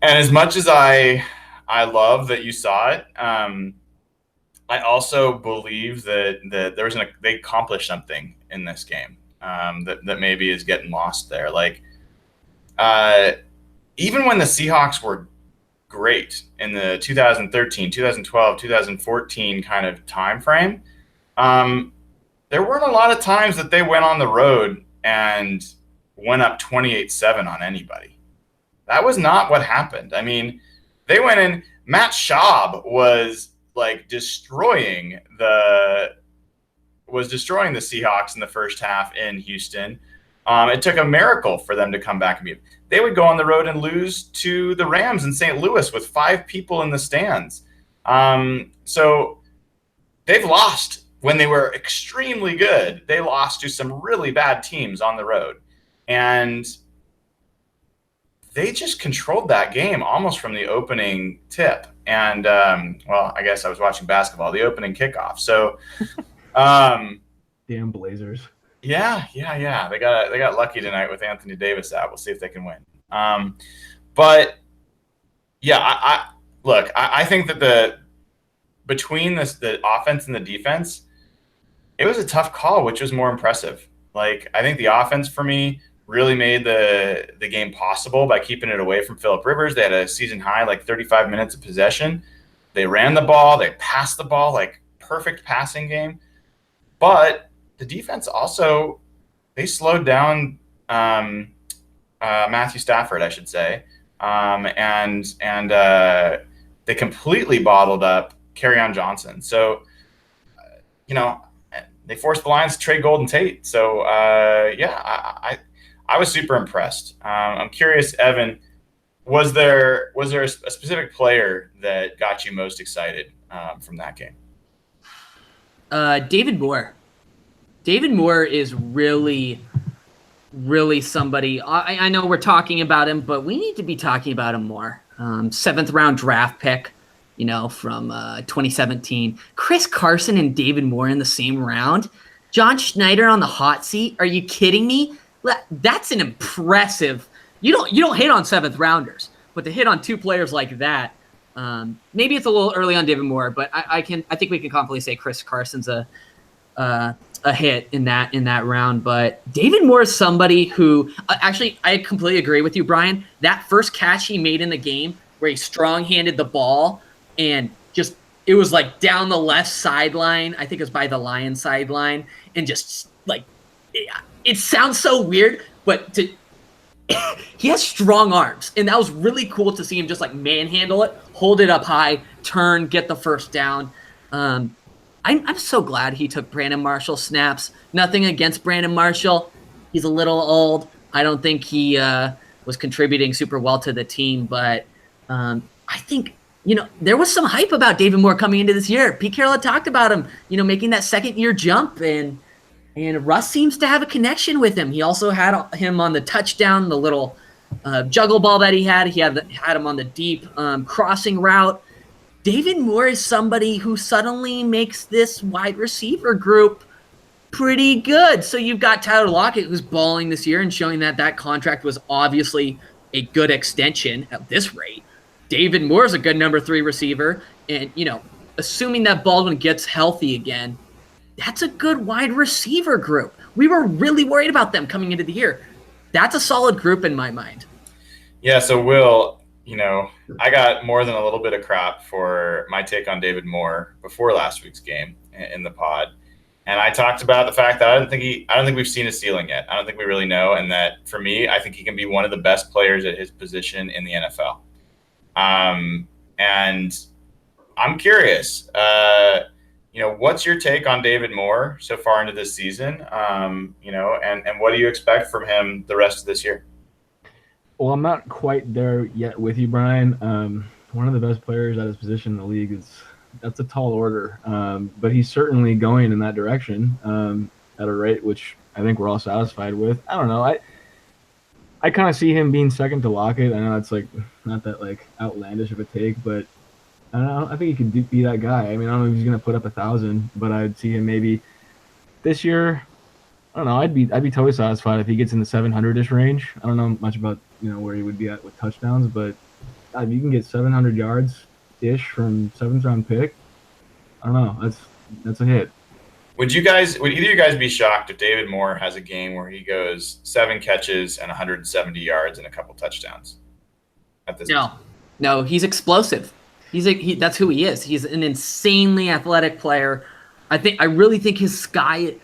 as much as I love that you saw it, I also believe that they accomplished something in this game that maybe is getting lost there. Like, even when the Seahawks were great in the 2013, 2012, 2014 kind of time frame, there weren't a lot of times that they went on the road and went up 28-7 on anybody. That was not what happened. I mean, they went in. Matt Schaub was like destroying the Seahawks in the first half in Houston. It took a miracle for them to come back and beat. They would go on the road and lose to the Rams in St. Louis with 5 people in the stands. So they've lost when they were extremely good. They lost to some really bad teams on the road. And they just controlled that game almost from the opening tip. And, well, I guess I was watching basketball, the opening kickoff. So, damn Blazers. Yeah. They got lucky tonight with Anthony Davis out. We'll see if they can win. But yeah, I think that between the offense and the defense, it was a tough call, which was more impressive. Like, I think the offense for me really made the game possible by keeping it away from Phillip Rivers. They had a season high, like 35 minutes of possession. They ran the ball, they passed the ball, like perfect passing game. But the defense also, they slowed down Matthew Stafford, I should say, and they completely bottled up Kerryon Johnson. So, they forced the Lions to trade Golden Tate. So, I was super impressed. I'm curious, Evan, was there a specific player that got you most excited from that game? David Moore. David Moore is really, really somebody. I know we're talking about him, but we need to be talking about him more. 7th round draft pick, from 2017. Chris Carson and David Moore in the same round. John Schneider on the hot seat. Are you kidding me? That's an impressive. You don't hit on 7th rounders, but to hit on 2 players like that, maybe it's a little early on David Moore, but I think we can confidently say Chris Carson's a hit in that round. But David Moore is somebody who actually, I completely agree with you, Brian. That first catch he made in the game where he strong-handed the ball and just it was like down the left sideline. I think it was by the Lions sideline, and just like it sounds so weird, but he has strong arms, and that was really cool to see him just like manhandle it, hold it up high, turn, get the first down. I'm so glad he took Brandon Marshall snaps. Nothing against Brandon Marshall. He's a little old. I don't think he was contributing super well to the team, but I think, there was some hype about David Moore coming into this year. Pete Carroll had talked about him, making that second-year jump, and Russ seems to have a connection with him. He also had him on the touchdown, the little juggle ball that he had. He had him on the deep crossing route. David Moore is somebody who suddenly makes this wide receiver group pretty good. So you've got Tyler Lockett, who's balling this year and showing that contract was obviously a good extension at this rate. David Moore is a good number 3 receiver. And, assuming that Baldwin gets healthy again, that's a good wide receiver group. We were really worried about them coming into the year. That's a solid group in my mind. Yeah, so Will, I got more than a little bit of crap for my take on David Moore before last week's game in the pod. And I talked about the fact that I don't think we've seen his ceiling yet. I don't think we really know. And that for me, I think he can be one of the best players at his position in the NFL. And I'm curious, what's your take on David Moore so far into this season? And what do you expect from him the rest of this year? Well, I'm not quite there yet with you, Brian. One of the best players at his position in the league that's a tall order. But he's certainly going in that direction at a rate which I think we're all satisfied with. I don't know. I kind of see him being second to Lockett. I know it's like not that like outlandish of a take, but I don't know. I think he could be that guy. I mean, I don't know if he's going to put up 1,000, but I'd see him maybe this year. I don't know. I'd be totally satisfied if he gets in the 700-ish range. I don't know much about where he would be at with touchdowns, but if you can get 700 yards ish from 7th round pick, I don't know. That's a hit. Would either of you guys be shocked if David Moore has a game where he goes 7 catches and 170 yards and a couple touchdowns? No, he's explosive. That's who he is. He's an insanely athletic player. I really think his sky,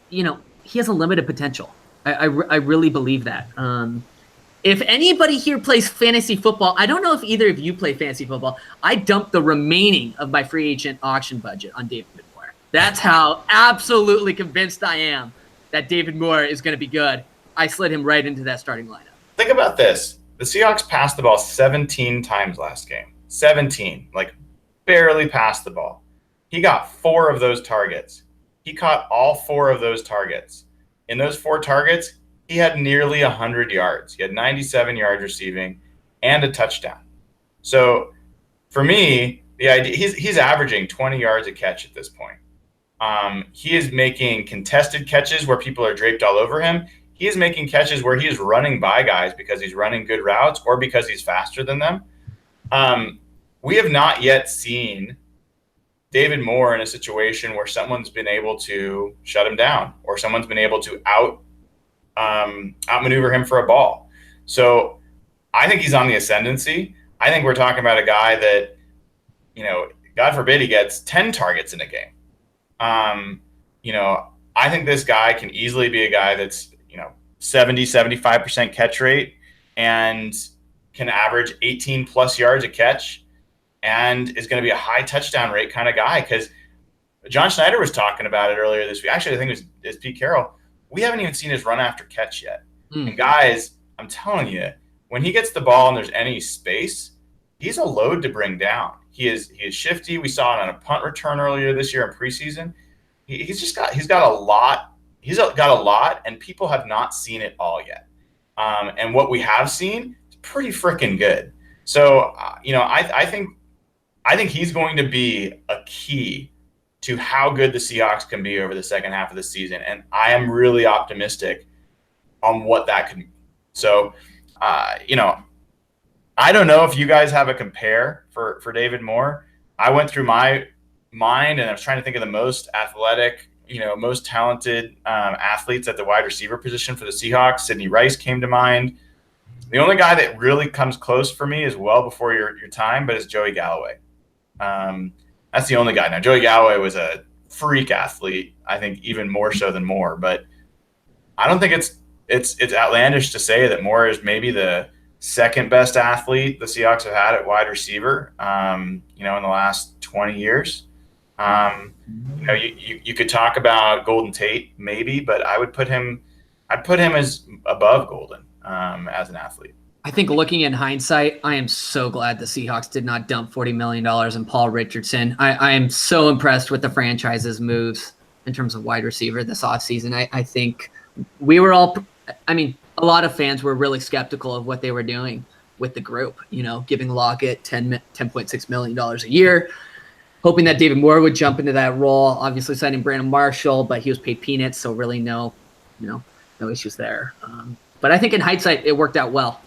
he has unlimited potential. I really believe that. If anybody here plays fantasy football, I don't know if either of you play fantasy football. I dumped the remaining of my free agent auction budget on David Moore. That's how absolutely convinced I am that David Moore is going to be good. I slid him right into that starting lineup. Think about this. The Seahawks passed the ball 17 times last game. 17. Like, barely passed the ball. He got 4 of those targets. He caught all 4 of those targets. In those 4 targets, he had nearly 100 yards. He had 97 yards receiving and a touchdown. So for me, the idea he's averaging 20 yards a catch at this point. He is making contested catches where people are draped all over him. He is making catches where he is running by guys because he's running good routes or because he's faster than them. We have not yet seen David Moore in a situation where someone's been able to shut him down or someone's been able to outmaneuver him for a ball. So I think he's on the ascendancy. I think we're talking about a guy that, you know, God forbid he gets 10 targets in a game. You know, I think this guy can easily be a guy that's, you know, 70, 75% catch rate and can average 18 plus yards a catch and is going to be a high touchdown rate kind of guy. Because John Schneider was talking about it earlier this week. Actually, I think it was Pete Carroll. We haven't even seen his run after catch yet. And guys, I'm telling you, when he gets the ball and there's any space, he's a load to bring down. He is shifty. We saw it on a punt return earlier this year in preseason. He's got a lot. He's got a lot, and people have not seen it all yet. And what we have seen is pretty freaking good. So you know, I think he's going to be a key to how good the Seahawks can be over the second half of the season, and I am really optimistic on what that could be. So, you know, I don't know if you guys have a compare for David Moore. I went through my mind and I was trying to think of the most athletic, you know, most talented athletes at the wide receiver position for the Seahawks. Sidney Rice came to mind. The only guy that really comes close for me is well before your time, but it's Joey Galloway. That's the only guy. Now, Joey Galloway was a freak athlete, I think even more so than Moore, but I don't think it's outlandish to say that Moore is maybe the second best athlete the Seahawks have had at wide receiver, you know, in the last 20 years. You know, you could talk about Golden Tate maybe, but I'd put him as above Golden as an athlete. I think looking in hindsight, I am so glad the Seahawks did not dump $40 million in Paul Richardson. I am so impressed with the franchise's moves in terms of wide receiver this offseason. I think we were all – I mean, a lot of fans were really skeptical of what they were doing with the group, you know, giving Lockett $10.6 million a year, hoping that David Moore would jump into that role, obviously signing Brandon Marshall, but he was paid peanuts, so really no issues there. But I think in hindsight, it worked out well.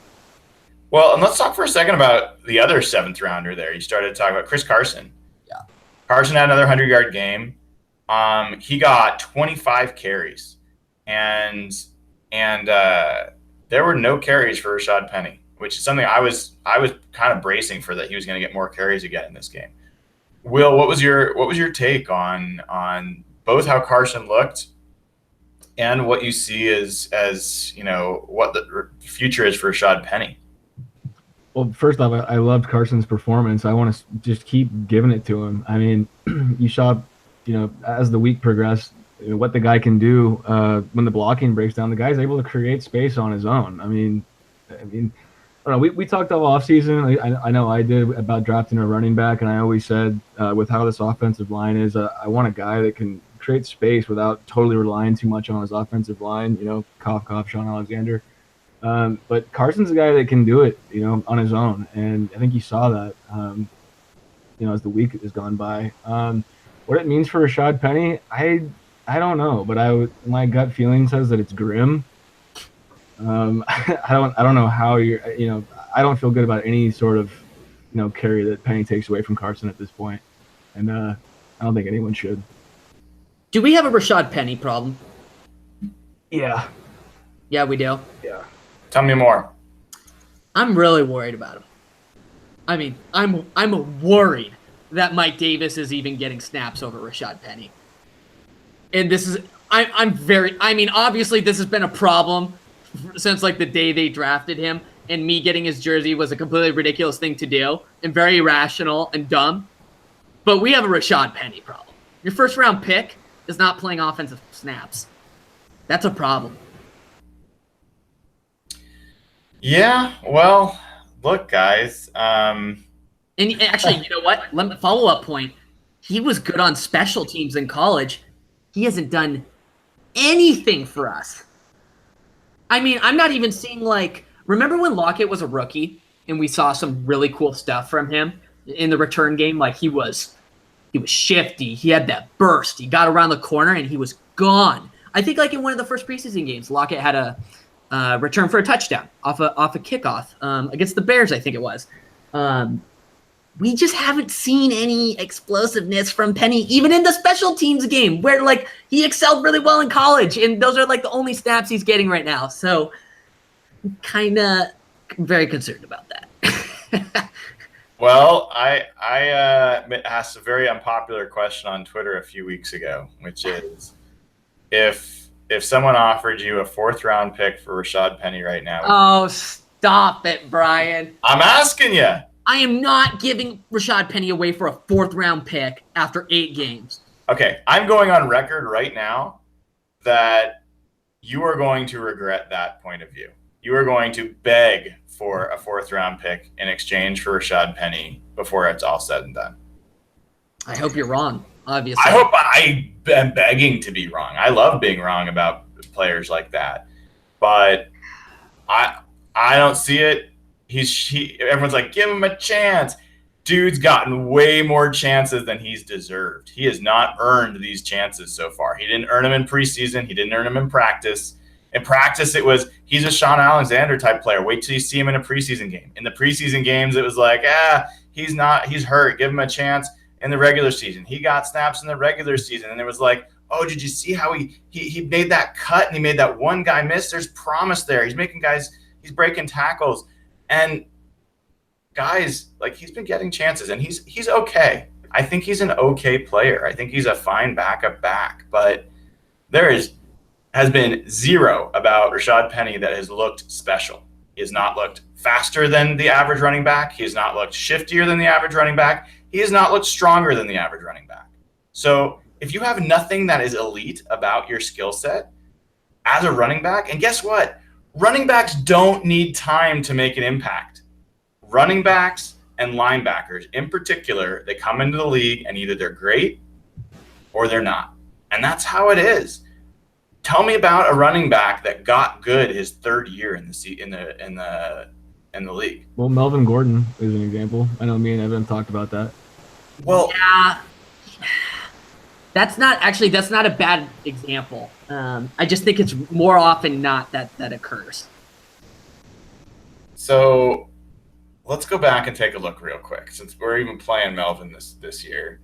Well, and let's talk for a second about the other 7th rounder there. You started to talk about Chris Carson. Yeah. Carson had another 100-yard game. He got 25 carries. And there were no carries for Rashad Penny, which is something I was kind of bracing for, that he was going to get more carries again in this game. Will, what was your take on both how Carson looked and what you see as you know, what the future is for Rashad Penny? Well, first off, I loved Carson's performance. I want to just keep giving it to him. I mean, you saw, you know, as the week progressed, you know, what the guy can do when the blocking breaks down. The guy's able to create space on his own. I mean, I don't know. We talked all offseason. I know I did, about drafting a running back, and I always said with how this offensive line is, I want a guy that can create space without totally relying too much on his offensive line. You know, cough, Sean Alexander. But Carson's a guy that can do it, you know, on his own, and I think you saw that, you know, as the week has gone by. What it means for Rashad Penny, I don't know, but my gut feeling says that it's grim. I don't know how you know, I don't feel good about any sort of, you know, carry that Penny takes away from Carson at this point, and I don't think anyone should. Do we have a Rashad Penny problem? Yeah. Yeah, we do. Yeah. Tell me more. I'm really worried about him. I mean, I'm worried that Mike Davis is even getting snaps over Rashad Penny. And this is, I mean, obviously this has been a problem since like the day they drafted him, and me getting his jersey was a completely ridiculous thing to do and very irrational and dumb. But we have a Rashad Penny problem. Your first round pick is not playing offensive snaps. That's a problem. Yeah, well, look, guys. And actually, you know what? Follow-up point. He was good on special teams in college. He hasn't done anything for us. I mean, I'm not even seeing like, remember when Lockett was a rookie and we saw some really cool stuff from him in the return game? Like he was shifty. He had that burst. He got around the corner and he was gone. I think like in one of the first preseason games, Lockett had a return for a touchdown off a kickoff against the Bears, I think it was. We just haven't seen any explosiveness from Penny, even in the special teams game, where like he excelled really well in college, and those are like the only snaps he's getting right now. So, I'm kind of very concerned about that. Well, I asked a very unpopular question on Twitter a few weeks ago, which is if someone offered you a 4th round pick for Rashad Penny right now. Oh, stop it, Brian. I'm asking you. I am not giving Rashad Penny away for a 4th round pick after 8 games. Okay, I'm going on record right now that you are going to regret that point of view. You are going to beg for a 4th round pick in exchange for Rashad Penny before it's all said and done. I hope you're wrong, obviously. I hope I am begging to be wrong. I love being wrong about players like that. But I don't see it. Everyone's like, give him a chance. Dude's gotten way more chances than he's deserved. He has not earned these chances so far. He didn't earn them in preseason. He didn't earn them in practice. In practice, it was he's a Sean Alexander type player. Wait till you see him in a preseason game. In the preseason games, it was like, he's hurt. Give him a chance in the regular season. He got snaps in the regular season. And it was like, oh, did you see how he made that cut and he made that one guy miss? There's promise there. He's breaking tackles. And guys, like he's been getting chances and he's okay. I think he's an okay player. I think he's a fine backup back, but there has been zero about Rashad Penny that has looked special. He has not looked faster than the average running back. He has not looked shiftier than the average running back. He has not looked stronger than the average running back. So if you have nothing that is elite about your skill set as a running back, and guess what? Running backs don't need time to make an impact. Running backs and linebackers in particular, they come into the league and either they're great or they're not. And that's how it is. Tell me about a running back that got good his 3rd year in the league. Well, Melvin Gordon is an example. I know me and Evan talked about that. Well, yeah, that's not a bad example. I just think it's more often not that occurs. So let's go back and take a look real quick since we're even playing Melvin this year.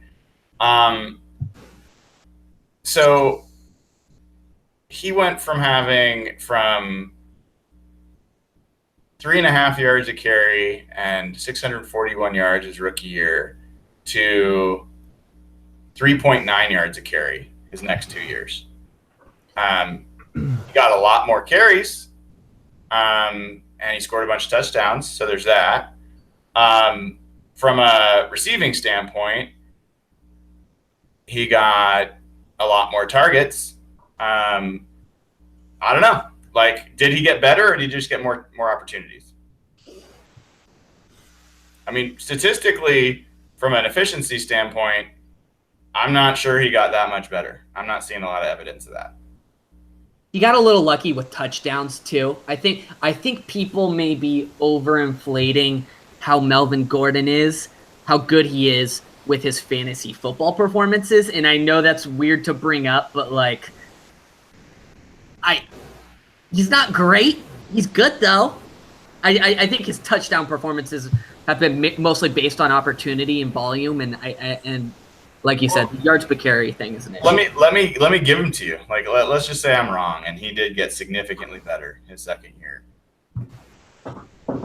So he went from having 3.5 yards a carry and 641 yards his rookie year to 3.9 yards a carry his next 2 years. He got a lot more carries, and he scored a bunch of touchdowns, so there's that. From a receiving standpoint, he got a lot more targets. I don't know. Like, did he get better or did he just get more opportunities? I mean, statistically, from an efficiency standpoint, I'm not sure he got that much better. I'm not seeing a lot of evidence of that. He got a little lucky with touchdowns too. I think people may be overinflating how Melvin Gordon is, how good he is with his fantasy football performances. And I know that's weird to bring up, but like, he's not great. He's good though. I think his touchdown performances have been mostly based on opportunity and volume, and like you said, the yards per carry thing is an issue. Let me give him to you. Like, let's just say I'm wrong, and he did get significantly better his 2nd year.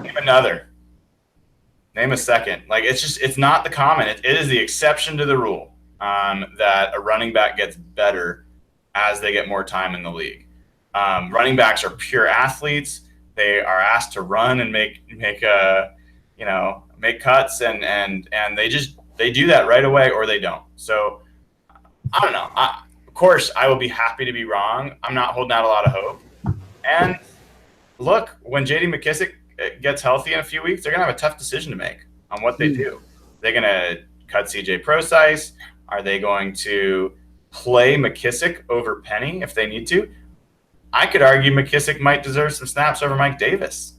Name another. Name a second. Like, it's not the common. It is the exception to the rule that a running back gets better as they get more time in the league. Running backs are pure athletes. They are asked to run and make cuts, and they do that right away, or they don't. So I don't know. Of course, I will be happy to be wrong. I'm not holding out a lot of hope. And look, when J.D. McKissic gets healthy in a few weeks, they're gonna have a tough decision to make on what they do. They're gonna cut C.J. Prosise. Are they going to play McKissic over Penny if they need to? I could argue McKissic might deserve some snaps over Mike Davis.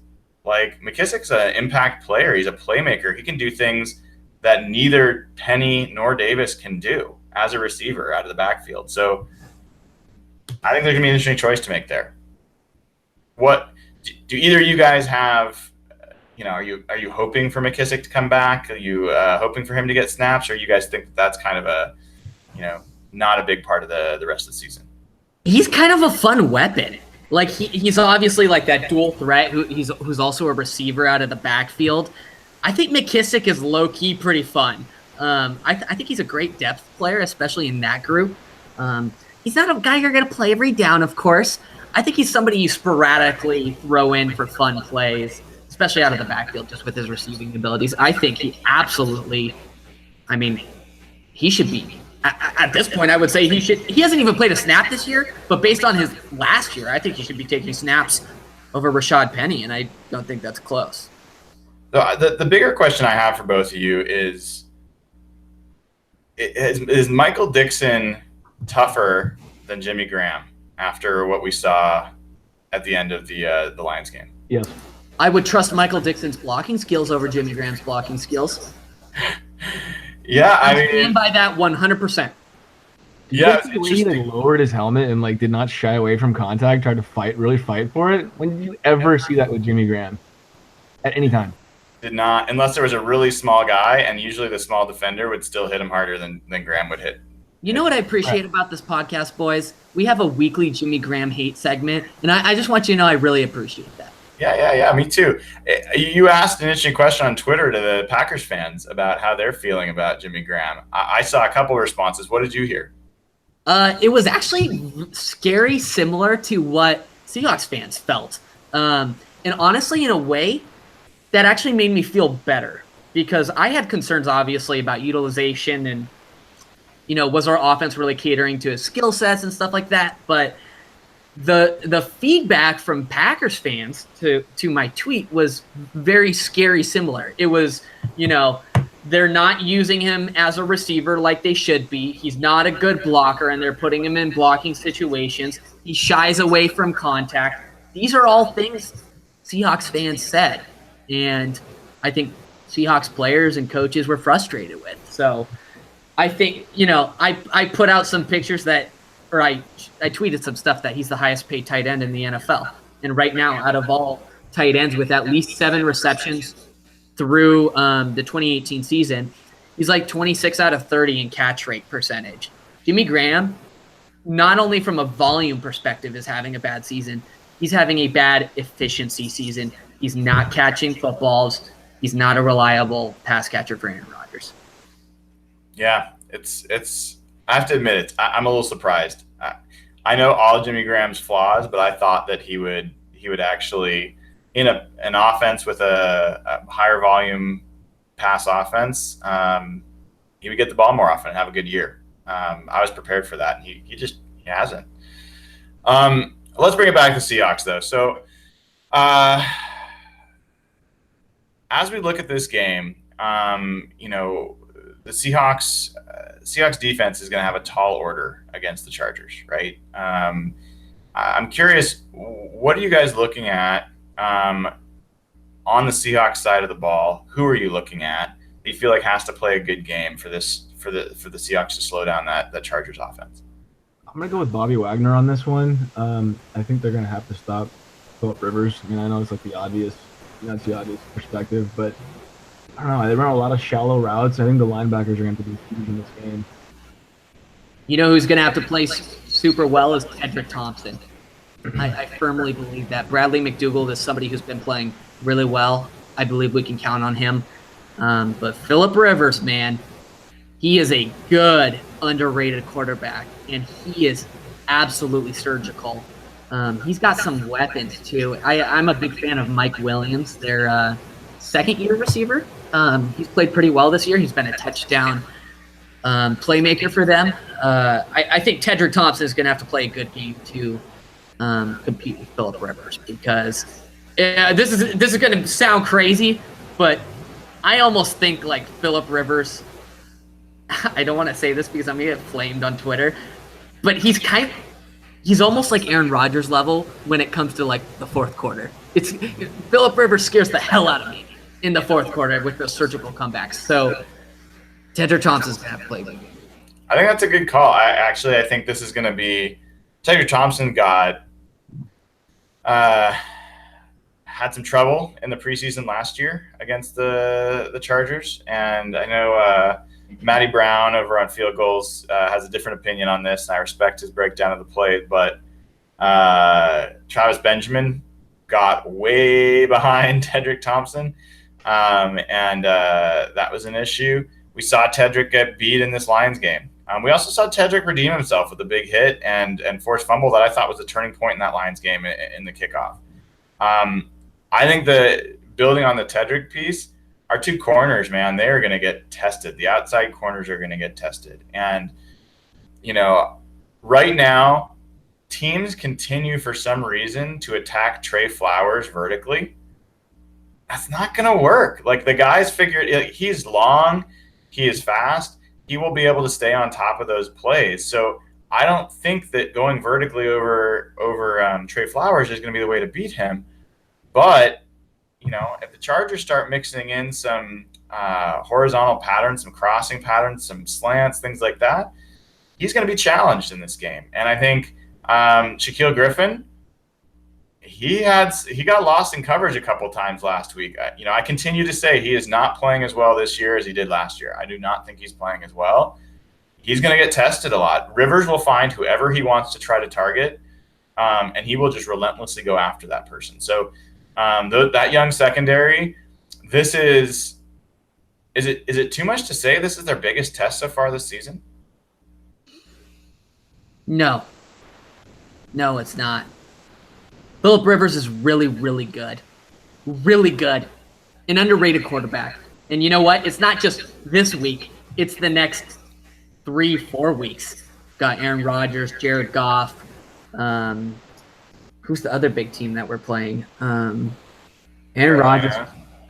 Like, McKissic's an impact player. He's a playmaker. He can do things that neither Penny nor Davis can do as a receiver out of the backfield. So I think there's going to be an interesting choice to make there. What do either of you guys have? Are you hoping for McKissic to come back? Are you hoping for him to get snaps, or you guys think that's kind of a, not a big part of the rest of the season? He's kind of a fun weapon. Like he's obviously like that dual threat who's also a receiver out of the backfield. I think McKissic is low key pretty fun. I think he's a great depth player, especially in that group. He's not a guy you're going to play every down, of course. I think he's somebody you sporadically throw in for fun plays, especially out of the backfield, just with his receiving abilities. I think he absolutely, he should be. At this point, I would say he should. He hasn't even played a snap this year, but based on his last year, I think he should be taking snaps over Rashad Penny, and I don't think that's close. The bigger question I have for both of you is Michael Dixon tougher than Jimmy Graham after what we saw at the end of the Lions game? Yes. I would trust Michael Dixon's blocking skills over Jimmy Graham's blocking skills. Yeah, I stand by that 100%. Yeah, the way he lowered his helmet and did not shy away from contact, tried to really fight for it. When did you ever see that with Jimmy Graham? At any time? Did not, unless there was a really small guy, and usually the small defender would still hit him harder than Graham would hit. You know what I appreciate about this podcast, boys? We have a weekly Jimmy Graham hate segment, and I just want you to know I really appreciate that. Yeah, me too. You asked an interesting question on Twitter to the Packers fans about how they're feeling about Jimmy Graham. I saw a couple of responses. What did you hear? It was actually scary, similar to what Seahawks fans felt. And honestly, in a way, that actually made me feel better because I had concerns, obviously, about utilization and, was our offense really catering to his skill sets and stuff like that? But the feedback from Packers fans to my tweet was very scary similar. It was, they're not using him as a receiver like they should be. He's not a good blocker, and they're putting him in blocking situations. He shies away from contact. These are all things Seahawks fans said, and I think Seahawks players and coaches were frustrated with. So I think, I put out some pictures I tweeted some stuff that he's the highest paid tight end in the NFL. And right now, out of all tight ends with at least 7 receptions through the 2018 season, he's like 26 out of 30 in catch rate percentage. Jimmy Graham, not only from a volume perspective, is having a bad season, he's having a bad efficiency season. He's not catching footballs. He's not a reliable pass catcher for Aaron Rodgers. Yeah, it's. I have to admit it. I'm a little surprised. I know all Jimmy Graham's flaws, but I thought that he would actually, in an offense with a higher volume pass offense, he would get the ball more often and have a good year. I was prepared for that, and he hasn't. Let's bring it back to Seahawks though. So, as we look at this game, the Seahawks defense is going to have a tall order against the Chargers, right? I'm curious, what are you guys looking at on the Seahawks side of the ball? Who are you looking at? Do you feel like has to play a good game for the Seahawks to slow down that Chargers offense? I'm going to go with Bobby Wagner on this one. I think they're going to have to stop Phillip Rivers. I know it's the obvious perspective, but I don't know. They run a lot of shallow routes. I think the linebackers are going to be huge in this game. You know who's going to have to play super well is Kendrick Thompson. I firmly believe that. Bradley McDougald is somebody who's been playing really well. I believe we can count on him. But Phillip Rivers, man, he is a good, underrated quarterback, and he is absolutely surgical He's got some weapons too. I'm a big fan of Mike Williams, their second-year receiver. He's played pretty well this year. He's been a touchdown playmaker for them. I think Tedrick Thompson is going to have to play a good game to compete with Phillip Rivers, because this is going to sound crazy, but I almost think like Phillip Rivers. I don't want to say this because I'm going to get flamed on Twitter, but he's almost like Aaron Rodgers level when it comes to like the fourth quarter. Phillip Rivers scares the hell out of me in the fourth quarter with those surgical comebacks. So Tedrick Thompson's going to have to play the game. I think that's a good call. I think this is going to be Tedrick Thompson had some trouble in the preseason last year against the Chargers, and I know Matty Brown over on Field Goals has a different opinion on this, and I respect his breakdown of the play, but Travis Benjamin got way behind Tedrick Thompson, and that was an issue. We saw Tedrick get beat in this Lions game. We also saw Tedrick redeem himself with a big hit and forced fumble that I thought was a turning point in that Lions game in the kickoff. I think the building on the Tedrick piece, our two corners, man, they are going to get tested. The outside corners are going to get tested. And, right now, teams continue for some reason to attack Trey Flowers vertically. That's not going to work. Like, the guys figured he's long, he is fast, he will be able to stay on top of those plays. So I don't think that going vertically over Trey Flowers is going to be the way to beat him. But, if the Chargers start mixing in some horizontal patterns, some crossing patterns, some slants, things like that, he's going to be challenged in this game. And I think Shaquille Griffin, he got lost in coverage a couple times last week. I continue to say he is not playing as well this year as he did last year. I do not think he's playing as well. He's going to get tested a lot. Rivers will find whoever he wants to try to target, and he will just relentlessly go after that person. So that young secondary, is it too much to say this is their biggest test so far this season? No, it's not. Phillip Rivers is really, really good. Really good. An underrated quarterback. And you know what? It's not just this week. It's the next 3-4 weeks. Got Aaron Rodgers, Jared Goff. Who's the other big team that we're playing? Aaron Rodgers.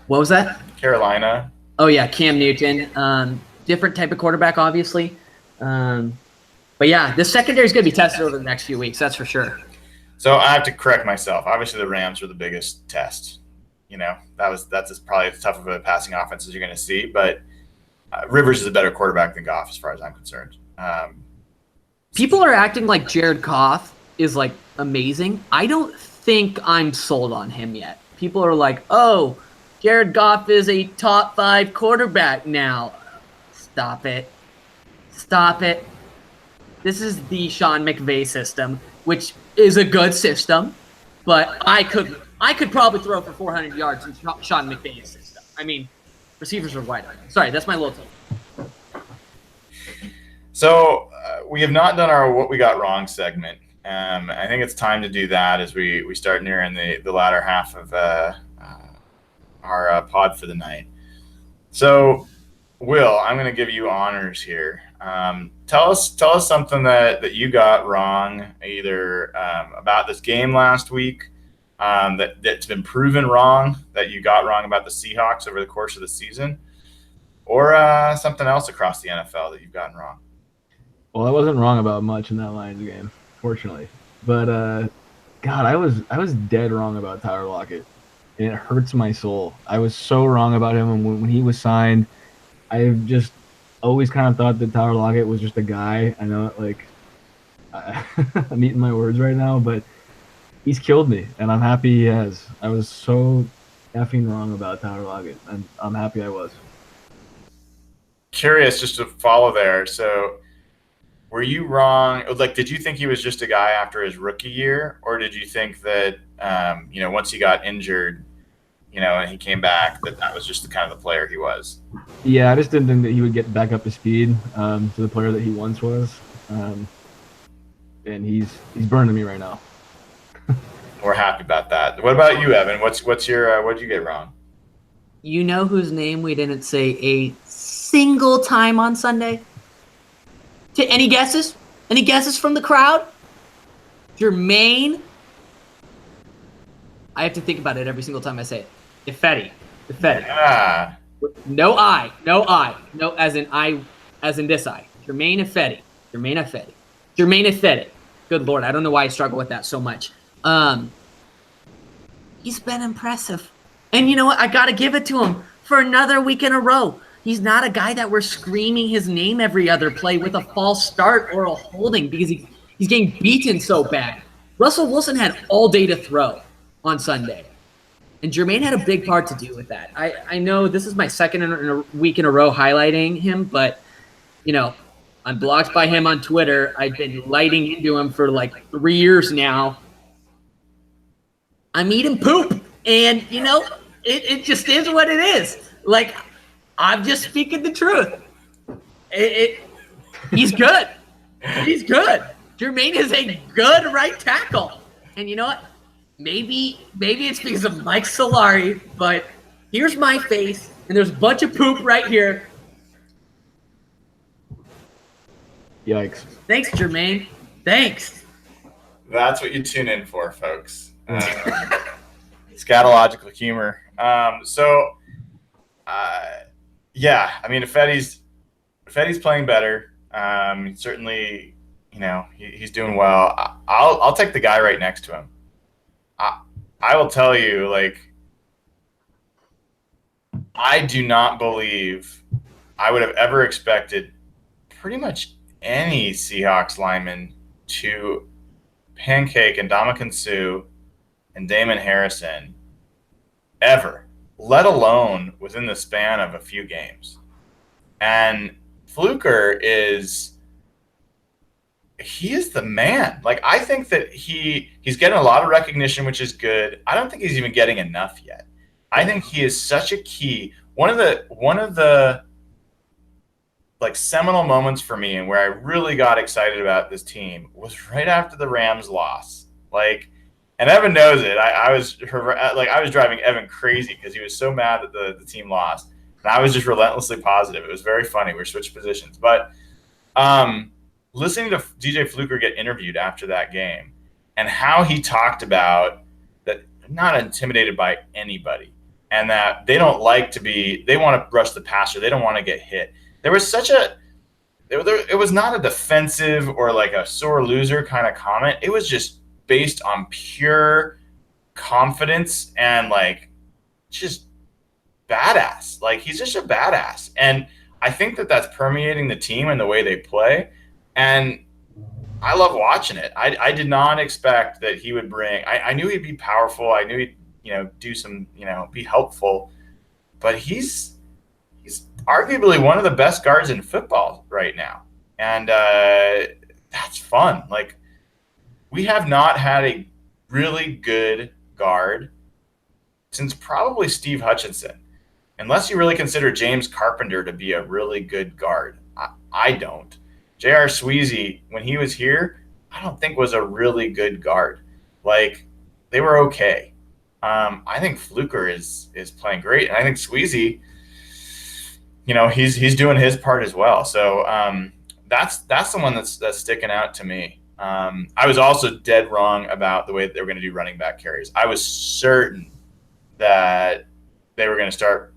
What was that? Carolina. Oh, yeah, Cam Newton. Different type of quarterback, obviously. But, yeah, this secondary is going to be tested over the next few weeks. That's for sure. So I have to correct myself. Obviously, the Rams were the biggest test. That's probably as tough of a passing offense as you're going to see. But Rivers is a better quarterback than Goff, as far as I'm concerned. People are acting like Jared Goff is like amazing. I don't think I'm sold on him yet. People are like, "Oh, Jared Goff is a top 5 quarterback now." Stop it. This is the Sean McVay system, which is a good system, but I could probably throw for 400 yards in Sean McVay's system. I mean, receivers are wide open. Sorry, that's my little take. So we have not done our What We Got Wrong segment. I think it's time to do that as we start nearing the latter half of our pod for the night. So, Will, I'm going to give you honors here. Tell us something that you got wrong, either about this game last week, that's been proven wrong, that you got wrong about the Seahawks over the course of the season, or something else across the NFL that you've gotten wrong. Well, I wasn't wrong about much in that Lions game, fortunately. But God, I was dead wrong about Tyler Lockett, and it hurts my soul. I was so wrong about him when he was signed. I've just always kind of thought that Tyler Lockett was just a guy. I know, I'm eating my words right now, but he's killed me, and I'm happy he has. I was so effing wrong about Tyler Lockett, and I'm happy I was. Curious, just to follow there. So, were you wrong? Like, did you think he was just a guy after his rookie year, or did you think that, once he got injured, and he came back, that was just the kind of the player he was? Yeah, I just didn't think that he would get back up to speed to the player that he once was. And he's burning me right now. We're happy about that. What about you, Evan? What's your what did you get wrong? You know whose name we didn't say a single time on Sunday? Any guesses? Any guesses from the crowd? Jermaine. I have to think about it every single time I say it. Ifedi. Ah, No I. No, as in this I. Jermaine Ifedi. Good Lord, I don't know why I struggle with that so much. He's been impressive. And you know what? I got to give it to him for another week in a row. He's not a guy that we're screaming his name every other play with a false start or a holding because he's getting beaten so bad. Russell Wilson had all day to throw on Sunday. And Jermaine had a big part to do with that. I know this is my second week in a row highlighting him, but, you know, I'm blocked by him on Twitter. I've been lighting into him for like 3 years now. I'm eating poop. And, you know, it just is what it is. Like, I'm just speaking the truth. He's good. He's good. Jermaine is a good right tackle. And you know what? Maybe it's because of Mike Solari, but here's my face, and there's a bunch of poop right here. Yikes. Thanks, Jermaine. Thanks. that's what you tune in for, folks. Scatological humor. Yeah, I mean, Ifedi's playing better. Certainly, you know, he's doing well. I'll take the guy right next to him. I will tell you, like, I do not believe I would have ever expected pretty much any Seahawks lineman to pancake and Ndamukong Suh and Damon Harrison ever, let alone within the span of a few games. And Fluker is the man. Like, I think that he's getting a lot of recognition, which is good. I don't think he's even getting enough yet. I think he is such a key. One of the like seminal moments for me and where I really got excited about this team was right after the Rams loss. Like, and Evan knows it. I was driving Evan crazy because he was so mad that the team lost. And I was just relentlessly positive. It was very funny. We switched positions. But listening to DJ Fluker get interviewed after that game and how he talked about that, not intimidated by anybody, and that they don't like to be, they want to rush the passer. They don't want to get hit. There was it was not a defensive or like a sore loser kind of comment. It was just based on pure confidence and like just badass. Like, he's just a badass. And I think that that's permeating the team and the way they play. And I love watching it. I did not expect that he would bring, I knew he'd be powerful. I knew he'd, you know, do some, you know, be helpful, but he's arguably one of the best guards in football right now. And that's fun. Like, we have not had a really good guard since probably Steve Hutchinson, unless you really consider James Carpenter to be a really good guard. I don't. J.R. Sweezy, when he was here, I don't think was a really good guard. Like, they were okay. I think Fluker is playing great, and I think Sweezy, you know, he's doing his part as well. So that's the one that's sticking out to me. I was also dead wrong about the way that they were going to do running back carries. I was certain that they were going to start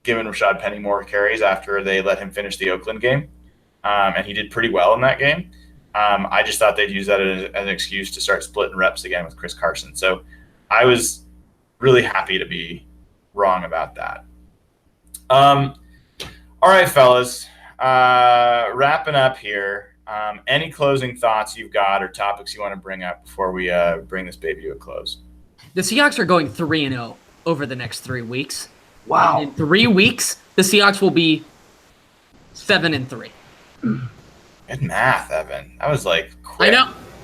giving Rashad Penny more carries after they let him finish the Oakland game, and he did pretty well in that game. I just thought they'd use that as an excuse to start splitting reps again with Chris Carson. So I was really happy to be wrong about that. All right, fellas, wrapping up here. Any closing thoughts you've got or topics you want to bring up before we bring this baby to a close? The Seahawks are going 3-0 over the next 3 weeks. Wow. In 3 weeks, the Seahawks will be 7-3. Good math, Evan. That was like quick.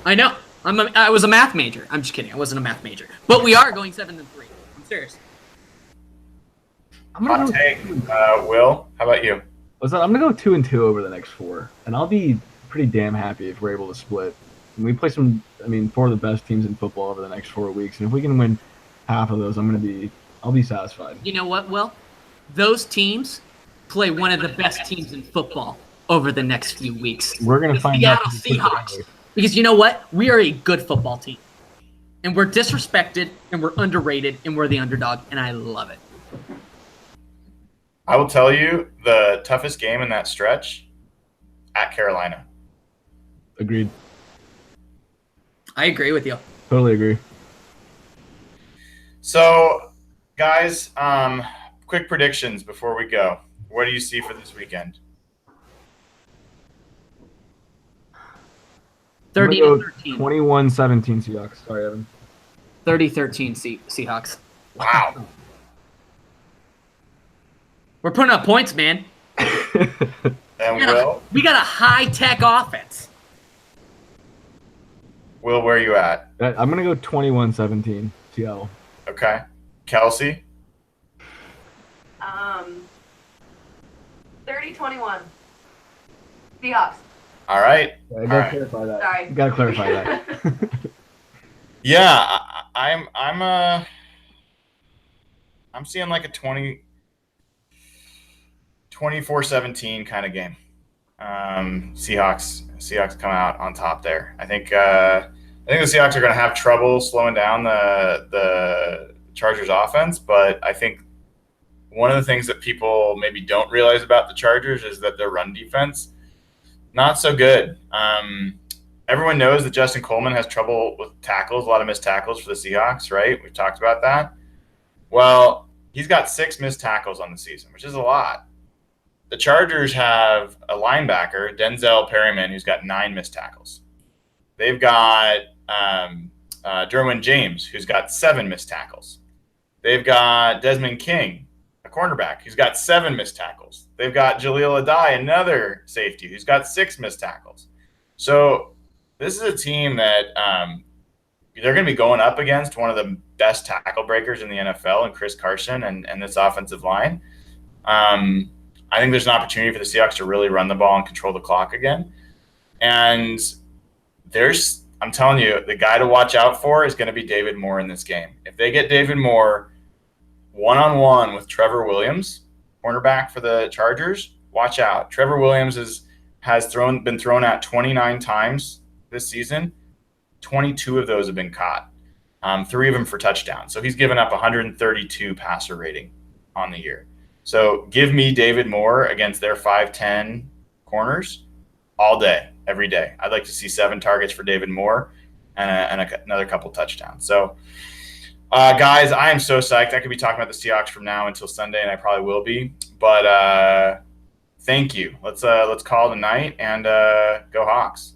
I know. I was a math major. I'm just kidding. I wasn't a math major. But we are going 7-3. I'm serious. Hot take. Will, how about you? I'm gonna go 2-2 over the next 4, and I'll be pretty damn happy if we're able to split. And we play four of the best teams in football over the next 4 weeks. And if we can win half of those, I'll be satisfied. You know what, Will? Those teams play one of the best teams in football over the next few weeks. We're going to find out. Seattle Seahawks. Because you know what? We are a good football team. And we're disrespected, and we're underrated, and we're the underdog, and I love it. I will tell you the toughest game in that stretch at Carolina. Agreed. I agree with you. Totally agree. So, guys, quick predictions before we go. What do you see for this weekend? 30-13. 21-17 Seahawks. Sorry, Evan. 30-13 Seahawks. Wow. We're putting up points, man. And we got a high-tech offense. Will, where are you at? I'm going to go 21-17 Seattle. Okay. Kelsey? 30-21 Seahawks. All right. I gotta clarify that. Sorry. You gotta clarify that. Yeah, I'm seeing like a 24-17 kind of game. Seahawks come out on top there. I think the Seahawks are going to have trouble slowing down the Chargers offense, but I think one of the things that people maybe don't realize about the Chargers is that their run defense not so good. Everyone knows that Justin Coleman has trouble with tackles, a lot of missed tackles for the Seahawks, right? We've talked about that. Well, he's got 6 missed tackles on the season, which is a lot. The Chargers have a linebacker, Denzel Perryman, who's got 9 missed tackles. They've got Derwin James, who's got 7 missed tackles. They've got Desmond King, a cornerback, who's got 7 missed tackles. They've got Jaleel Adai, another safety, who's got 6 missed tackles. So this is a team that they're going to be going up against one of the best tackle breakers in the NFL, and Chris Carson and this offensive line. I think there's an opportunity for the Seahawks to really run the ball and control the clock again. And I'm telling you, the guy to watch out for is going to be David Moore in this game. If they get David Moore one-on-one with Trevor Williams, cornerback for the Chargers, watch out. Trevor Williams has been thrown at 29 times this season. 22 of those have been caught, 3 of them for touchdowns. So he's given up 132 passer rating on the year. So give me David Moore against their 5'10 corners all day, every day. I'd like to see 7 targets for David Moore and another couple touchdowns. So, guys, I am so psyched. I could be talking about the Seahawks from now until Sunday, and I probably will be. But thank you. Let's call it a night and go Hawks.